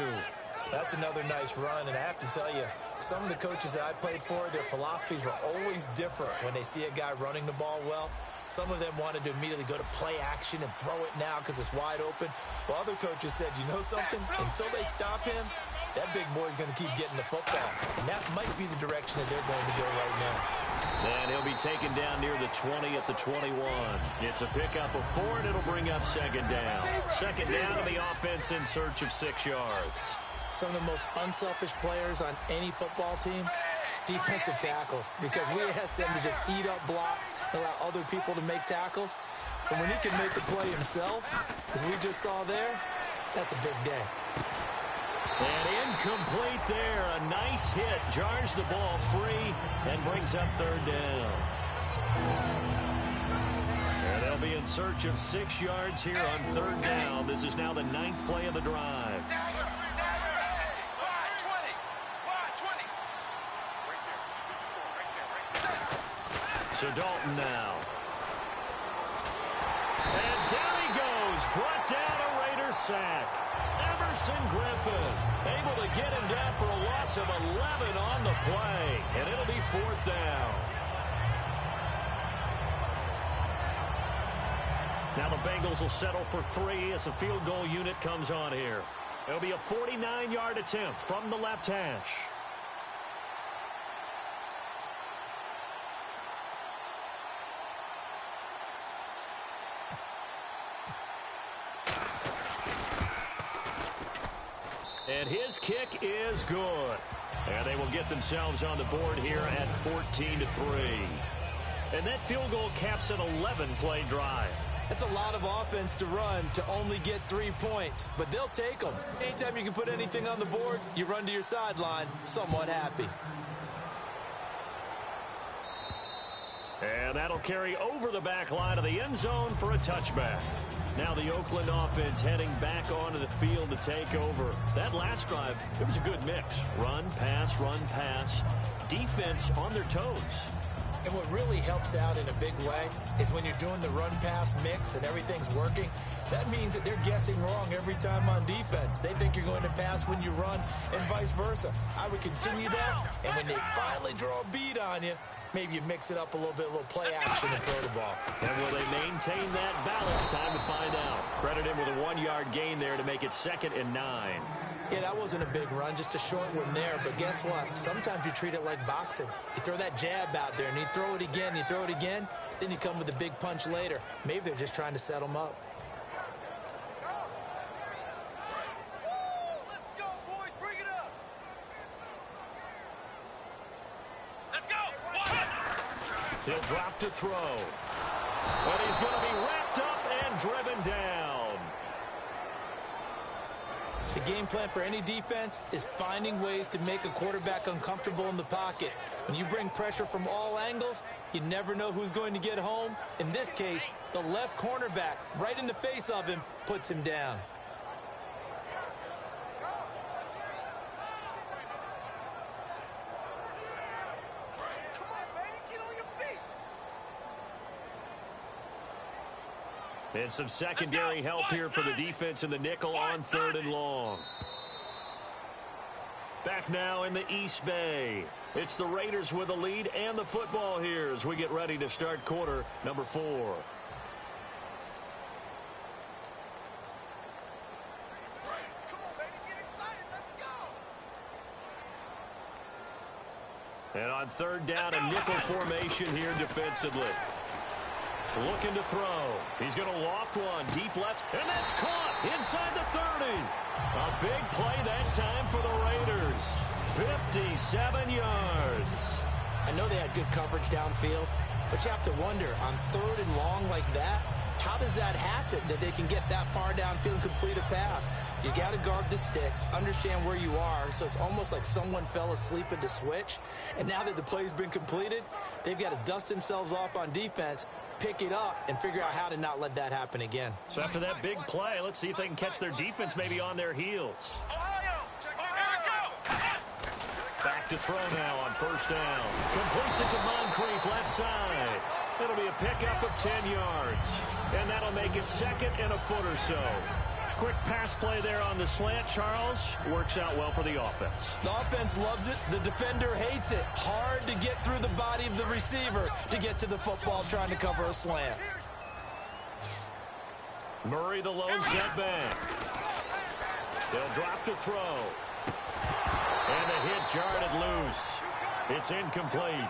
That's another nice run, and I have to tell you, some of the coaches that I played for, their philosophies were always different when they see a guy running the ball well. Some of them wanted to immediately go to play action and throw it now because it's wide open. While other coaches said, you know something? Until they stop him, that big boy's going to keep getting the football. And that might be the direction that they're going to go right now. And he'll be taken down near the 20 at the 21. It's a pickup of 4, and it'll bring up second down. Second down to the offense in search of 6 yards. Some of the most unselfish players on any football team, defensive tackles, because we ask them to just eat up blocks and allow other people to make tackles. And when he can make the play himself, as we just saw there, that's a big day. And incomplete there. A nice hit. Jars the ball free and brings up third down. And they'll be in search of 6 yards here on third down. This is now the 9th play of the drive. So Dalton now. And down he goes. Brought down a Raider sack. Everson Griffin able to get him down for a loss of 11 on the play. And it'll be 4th down. Now the Bengals will settle for 3 as the field goal unit comes on here. It'll be a 49-yard attempt from the left hash. And his kick is good. And they will get themselves on the board here at 14-3. And that field goal caps an 11-play drive. That's a lot of offense to run to only get 3 points, but they'll take them. Anytime you can put anything on the board, you run to your sideline somewhat happy. And that'll carry over the back line of the end zone for a touchback. Now the Oakland offense heading back onto the field to take over. That last drive, it was a good mix. Run, pass, defense on their toes. And what really helps out in a big way is when you're doing the run-pass mix and everything's working, that means that they're guessing wrong every time on defense. They think you're going to pass when you run and vice versa. I would continue that, and when they finally draw a beat on you, maybe you mix it up a little bit, a little play action and throw the ball. And will they maintain that balance? Time to find out. Credit him with a 1-yard gain there to make it 2nd and 9. Yeah, that wasn't a big run, just a short one there. But guess what? Sometimes you treat it like boxing. You throw that jab out there, and you throw it again, then you come with a big punch later. Maybe they're just trying to set them up. He'll drop to throw. And he's going to be wrapped up and driven down. The game plan for any defense is finding ways to make a quarterback uncomfortable in the pocket. When you bring pressure from all angles, you never know who's going to get home. In this case, the left cornerback, right in the face of him, puts him down. And some secondary help here for the defense in the nickel on 3rd and long. Back now in the East Bay. It's the Raiders with the lead and the football here as we get ready to start quarter number 4. And on 3rd down, a nickel formation here defensively. Looking to throw. He's going to loft one. Deep left. And that's caught inside the 30. A big play that time for the Raiders. 57 yards. I know they had good coverage downfield, but you have to wonder, on 3rd and long like that, how does that happen that they can get that far downfield and complete a pass? You got to guard the sticks, understand where you are, so it's almost like someone fell asleep at the switch, and now that the play's been completed, they've got to dust themselves off on defense, pick it up, and figure out how to not let that happen again. So after that big play, let's see if they can catch their defense maybe on their heels. Back to throw now on 1st down. Completes it to Moncrief, left side. It'll be a pickup of 10 yards. And that'll make it 2nd and a foot or so. Quick pass play there on the slant, Charles. Works out well for the offense. The offense loves it. The defender hates it. Hard to get through the body of the receiver to get to the football trying to cover a slant. Murray the lone setback. They'll drop to throw. And the hit jarred it loose. It's incomplete.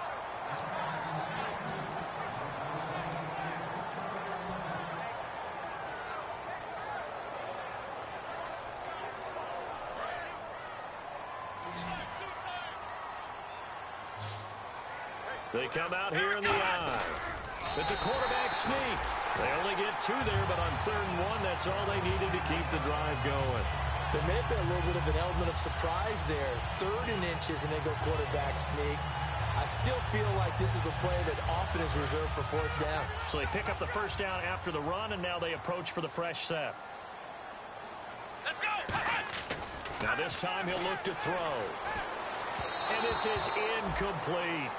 They come out here in the eye. It's a quarterback sneak. They only get 2 there, but on 3rd and 1, that's all they needed to keep the drive going. There may have been a little bit of an element of surprise there. 3rd and inches, and they go quarterback sneak. I still feel like this is a play that often is reserved for 4th down. So they pick up the 1st down after the run, and now they approach for the fresh set. Let's go! Now this time he'll look to throw. And this is incomplete.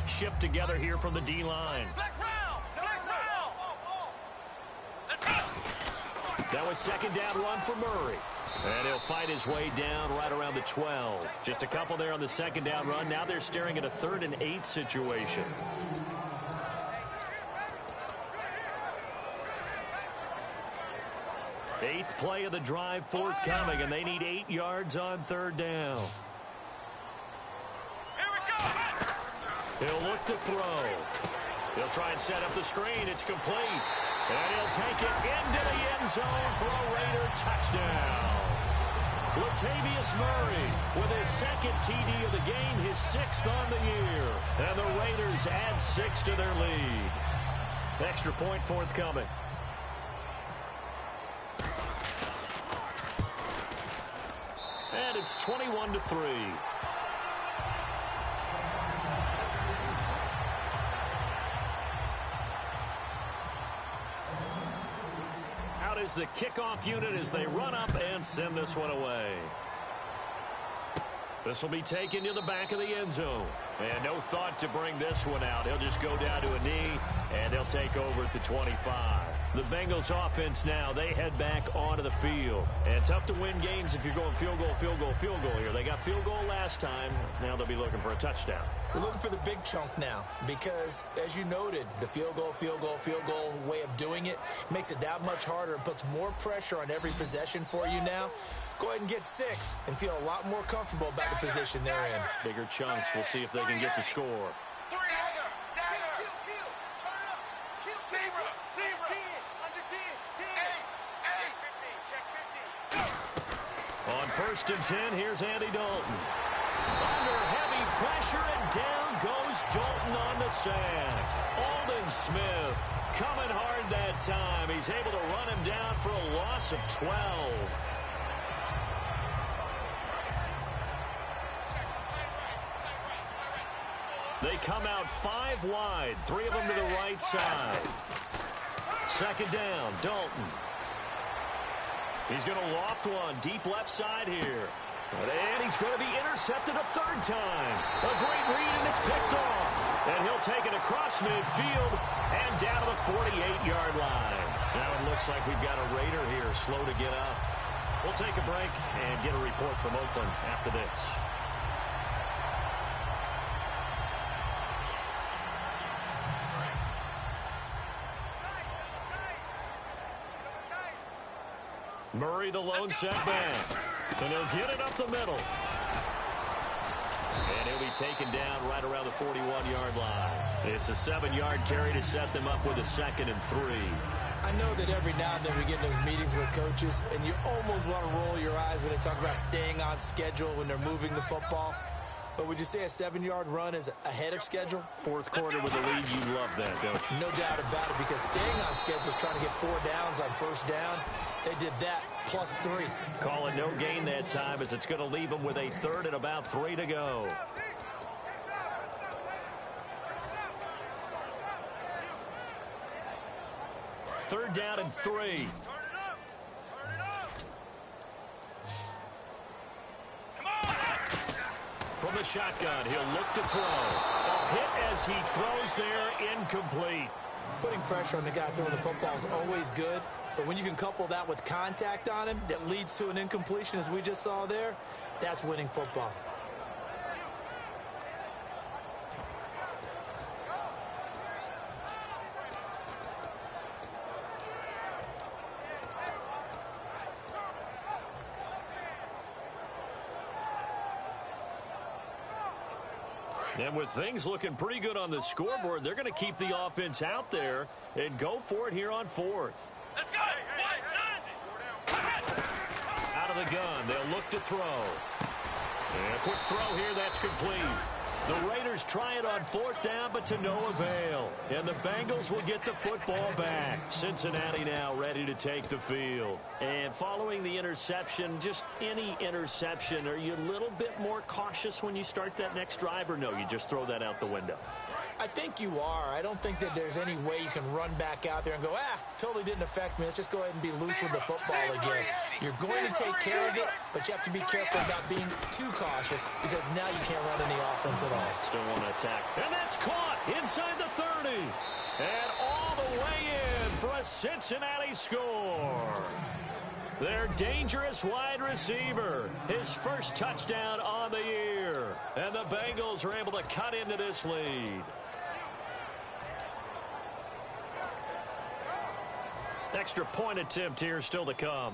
Shift together here from the D-line. That was 2nd down run for Murray. And he'll fight his way down right around the 12. Just a couple there on the 2nd down run. Now they're staring at a 3rd and 8 situation. Eighth play of the drive forthcoming, and they need 8 yards on 3rd down. He'll look to throw. He'll try and set up the screen. It's complete. And he'll take it into the end zone for a Raider touchdown. Latavius Murray with his 2nd TD of the game, his 6th on the year. And the Raiders add 6 to their lead. Extra point forthcoming. And it's 21-3. is the kickoff unit as they run up and send this one away. This will be taken to the back of the end zone. And no thought to bring this one out. He'll just go down to a knee, and they'll take over at the 25. The Bengals offense now, they head back onto the field. And tough to win games if you're going field goal, field goal, field goal here. They got field goal last time. Now they'll be looking for a touchdown. We're looking for the big chunk now because, as you noted, the field goal way of doing it makes it that much harder and puts more pressure on every possession for you now. Go ahead and get 6 and feel a lot more comfortable about the position they're in. Bigger chunks. We'll see if they can get the score. On 1st and 10, here's Andy Dalton. Under heavy pressure, and down goes Dalton on the sand. Aldon Smith coming hard that time. He's able to run him down for a loss of 12. They come out 5 wide, 3 of them to the right side. 2nd down, Dalton. He's going to loft one deep left side here. And he's going to be intercepted a 3rd time. A great read, and it's picked off. And he'll take it across midfield and down to the 48-yard line. Now it looks like we've got a Raider here, slow to get up. We'll take a break and get a report from Oakland after this. Murray, the lone setback. And he'll get it up the middle. And he'll be taken down right around the 41-yard line. It's a 7-yard carry to set them up with a 2nd and 3. I know that every now and then we get in those meetings with coaches, and you almost want to roll your eyes when they talk about staying on schedule when they're moving the football. But would you say a 7-yard run is ahead of schedule? 4th quarter with the lead, you love that, don't you? No doubt about it, because staying on schedule is trying to get 4 downs on 1st down. They did that, plus 3. Call it no gain that time, as it's going to leave them with a 3rd and about 3 to go. Third down and 3. From the shotgun, he'll look to throw. A hit as he throws there, incomplete. Putting pressure on the guy throwing the football is always good, but when you can couple that with contact on him that leads to an incompletion, as we just saw there, that's winning football. And with things looking pretty good on the scoreboard, they're going to keep the offense out there and go for it here on 4th. Let's go! Out of the gun, they'll look to throw. And a quick throw here, that's complete. The Raiders try it on 4th down, but to no avail. And the Bengals will get the football back. Cincinnati now ready to take the field. And following the interception, just any interception, are you a little bit more cautious when you start that next drive, or no, you just throw that out the window? I think you are. I don't think that there's any way you can run back out there and go, totally didn't affect me. Let's just go ahead and be loose with the football again. You're going to take care of it, but you have to be careful about being too cautious because now you can't run any offense at all. Still want to attack. And that's caught inside the 30. And all the way in for a Cincinnati score. Their dangerous wide receiver, his first touchdown on the year. And the Bengals are able to cut into this lead. Extra point attempt here still to come.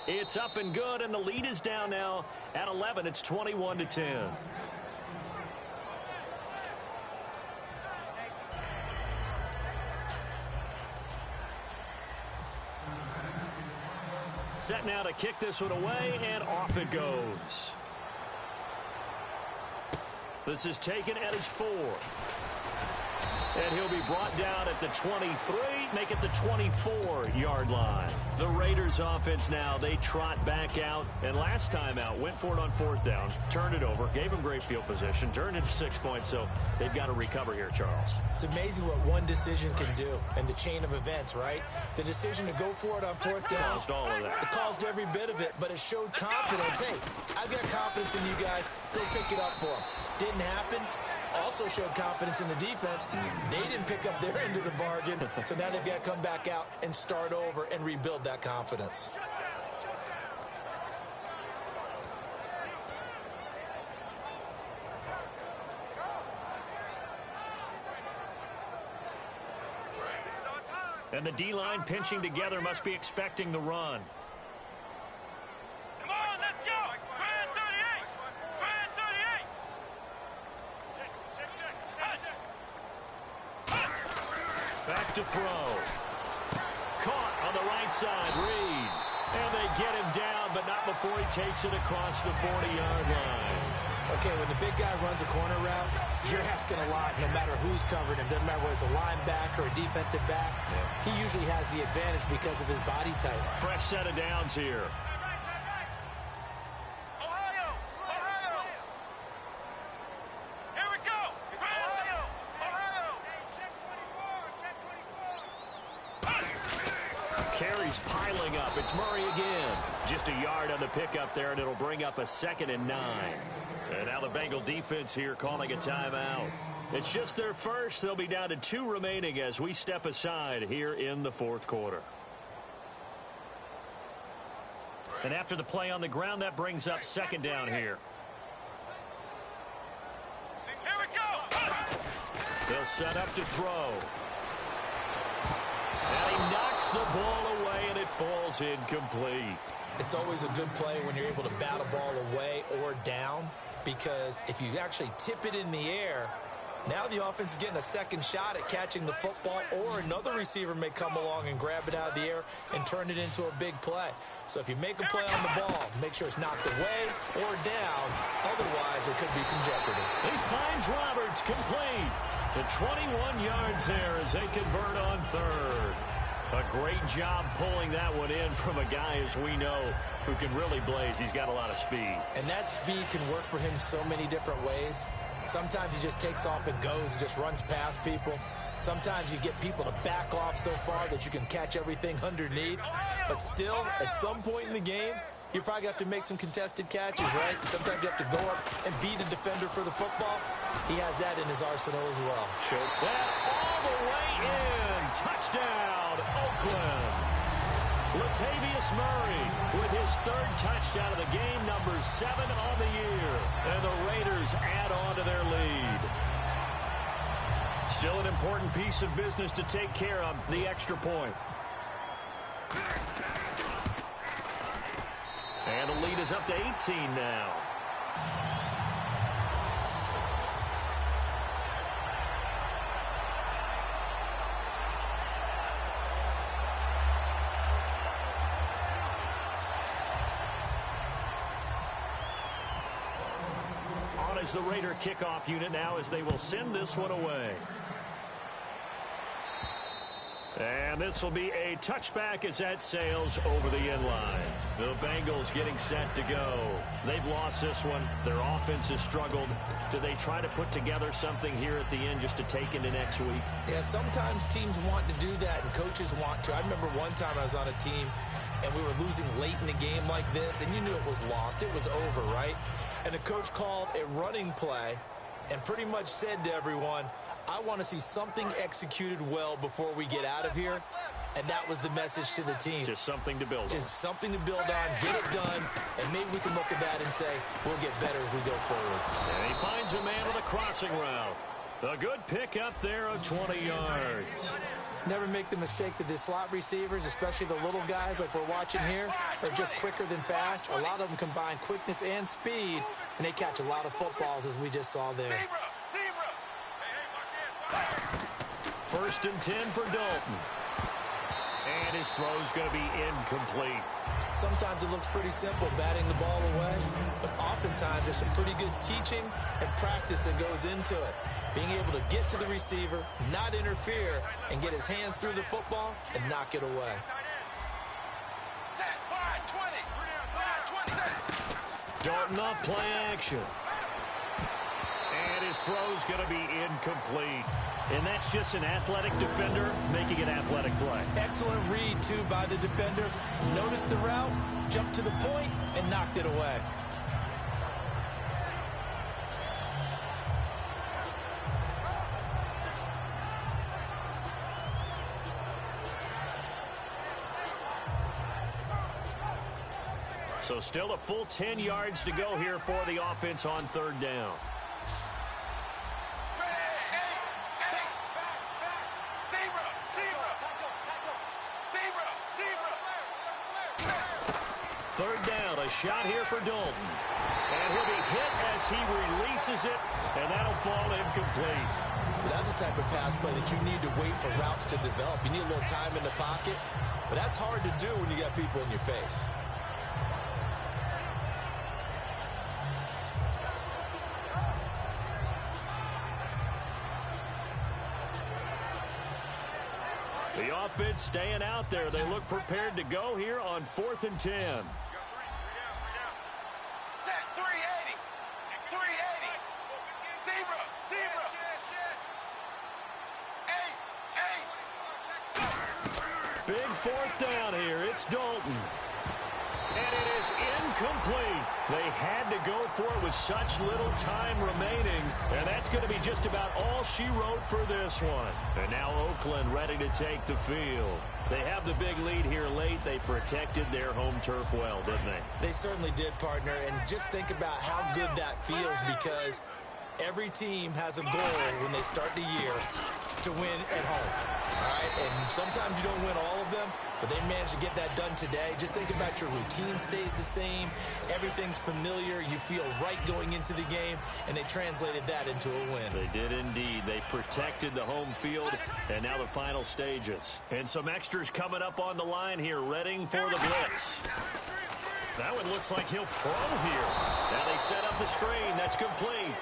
It's up and good, and the lead is down now at 11. It's 21-10. Set now to kick this one away, and off it goes. This is taken at his 4. And he'll be brought down at the 23, make it the 24-yard line. The Raiders offense now, they trot back out. And last time out, went for it on 4th down, turned it over, gave them great field position, turned it to 6 points. So they've got to recover here, Charles. It's amazing what one decision can do in the chain of events, right? The decision to go for it on 4th down. Caused all of that. It caused every bit of it, but it showed confidence. Hey, I've got confidence in you guys. Go pick it up for them. Didn't happen. Also showed confidence in the defense. They didn't pick up their end of the bargain, so now they've got to come back out and start over and rebuild that confidence. And the D-line pinching together must be expecting the run. Come on, let's go! Grand 38! Grand 38! Back to throw. Caught on the right side, Reed. And they get him down, but not before he takes it across the 40-yard line. Okay, when the big guy runs a corner route, you're asking a lot no matter who's covering him. Doesn't matter whether it's a linebacker or a defensive back. He usually has the advantage because of his body type. Fresh set of downs here. Ohio! Ohio! Here we go! Ohio! Ohio! Check 24! Carries piling up. It's Murray again. Just a yard on the pickup there, and it'll bring up a 2nd and 9. And now the Bengal defense here calling a timeout. It's just their first. They'll be down to 2 remaining as we step aside here in the 4th quarter. And after the play on the ground, that brings up 2nd down here. Here we go! They'll set up to throw. And he knocks the ball away, and it falls incomplete. It's always a good play when you're able to bat a ball away or down, because if you actually tip it in the air, now the offense is getting a second shot at catching the football, or another receiver may come along and grab it out of the air and turn it into a big play. So if you make a play on the ball, make sure it's knocked away or down. Otherwise, there could be some jeopardy. He finds Roberts complete. The 21 yards there as they convert on 3rd. A great job pulling that one in from a guy, as we know, who can really blaze. He's got a lot of speed. And that speed can work for him so many different ways. Sometimes he just takes off and goes and just runs past people. Sometimes you get people to back off so far that you can catch everything underneath. But still, at some point in the game, you probably have to make some contested catches, right? Sometimes you have to go up and beat a defender for the football. He has that in his arsenal as well. Shoot that all the way in. Touchdown, Oakland. Latavius Murray with his 3rd touchdown of the game, number 7 on the year. And the Raiders add on to their lead. Still an important piece of business to take care of, the extra point. And the lead is up to 18 now. On is the Raider kickoff unit now as they will send this one away. And this will be a touchback as that sails over the end line. The Bengals getting set to go. They've lost this one. Their offense has struggled. Do they try to put together something here at the end just to take into next week? Yeah, sometimes teams want to do that and coaches want to. I remember one time I was on a team and we were losing late in a game like this, and you knew it was lost. It was over, right? And the coach called a running play and pretty much said to everyone, I want to see something executed well before we get out of here. And that was the message to the team. Just something to build on. Just something to build on, get it done, and maybe we can look at that and say, we'll get better as we go forward. And he finds a man with a crossing route. A good pick up there of 20 yards. Never make the mistake that the slot receivers, especially the little guys like we're watching here, are just quicker than fast. A lot of them combine quickness and speed, and they catch a lot of footballs, as we just saw there. 1st and 10 for Dalton. And his throw's going to be incomplete. Sometimes it looks pretty simple, batting the ball away, but oftentimes there's some pretty good teaching and practice that goes into it. Being able to get to the receiver, not interfere, and get his hands through the football and knock it away. Dalton off play action. And his throw's going to be incomplete. And that's just an athletic defender making an athletic play. Excellent read, too, by the defender. Noticed the route, jumped to the point, and knocked it away. So still a full 10 yards to go here for the offense on third down. Third down, a shot here for Dalton. And he'll be hit as he releases it, and that'll fall incomplete. That's the type of pass play that you need to wait for routes to develop. You need a little time in the pocket, but that's hard to do when you got people in your face. The offense staying out there. They look prepared to go here on 4th and 10. Big fourth down here. It's Dalton. And it is incomplete. They had to go for it with such little time remaining. And that's going to be just about all she wrote for this one. And now Oakland ready to take the field. They have the big lead here late. They protected their home turf well, didn't they? They certainly did, partner. And just think about how good that feels, because every team has a goal when they start the year to win at home. All right, and sometimes you don't win all of them, but they managed to get that done today. Just think about your routine stays the same. Everything's familiar. You feel right going into the game, and they translated that into a win. They did indeed. They protected the home field, and now the final stages. And some extras coming up on the line here, readying for the blitz. That one looks like he'll throw here. Now they set up the screen. That's complete.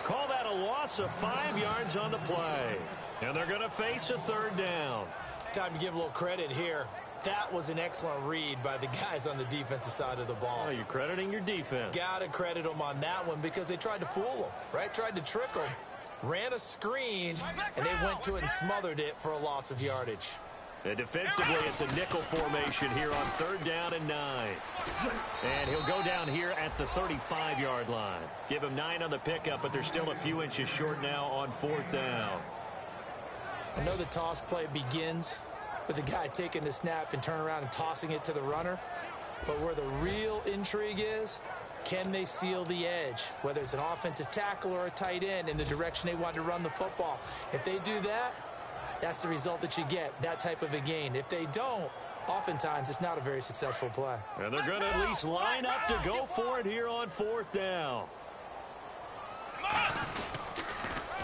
Call that a loss of 5 yards on the play. And they're going to face a third down. Time to give a little credit here. That was an excellent read by the guys on the defensive side of the ball. Oh, you're crediting your defense. Got to credit them on that one, because they tried to fool them, right? Tried to trick them. Ran a screen, and they went to it and smothered it for a loss of yardage. And defensively, it's a nickel formation here on 3rd down and 9. And he'll go down here at the 35-yard line. Give him 9 on the pickup, but they're still a few inches short now on 4th down. I know the toss play begins with the guy taking the snap and turn around and tossing it to the runner. But where the real intrigue is, can they seal the edge, whether it's an offensive tackle or a tight end, in the direction they want to run the football? If they do that, that's the result that you get, that type of a gain. If they don't, oftentimes it's not a very successful play. And they're going to at least line up to go for it here on 4th down.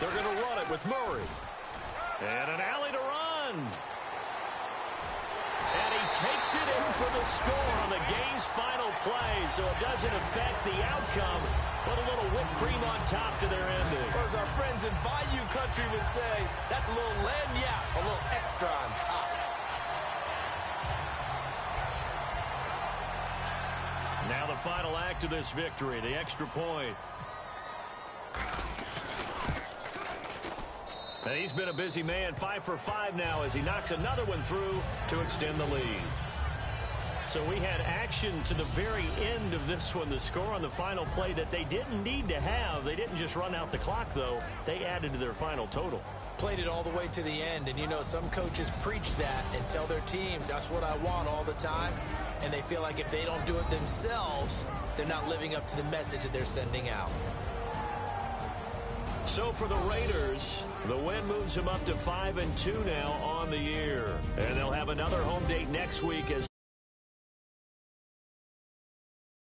They're going to run it with Murray. And an alley to run. And he takes it in for the score on the game's final play, so it doesn't affect the outcome, but a little whipped cream on top to their ending. Or as our friends in Bayou Country would say, that's a little lagniappe, a little extra on top. Now the final act of this victory, the extra point. And he's been a busy man, 5 for 5 now as he knocks another one through to extend the lead. So we had action to the very end of this one, the score on the final play that they didn't need to have. They didn't just run out the clock, though. They added to their final total. Played it all the way to the end, and you know, some coaches preach that and tell their teams, that's what I want all the time, and they feel like if they don't do it themselves, they're not living up to the message that they're sending out. So for the Raiders, the win moves them up to 5-2 now on the year. And they'll have another home date next week as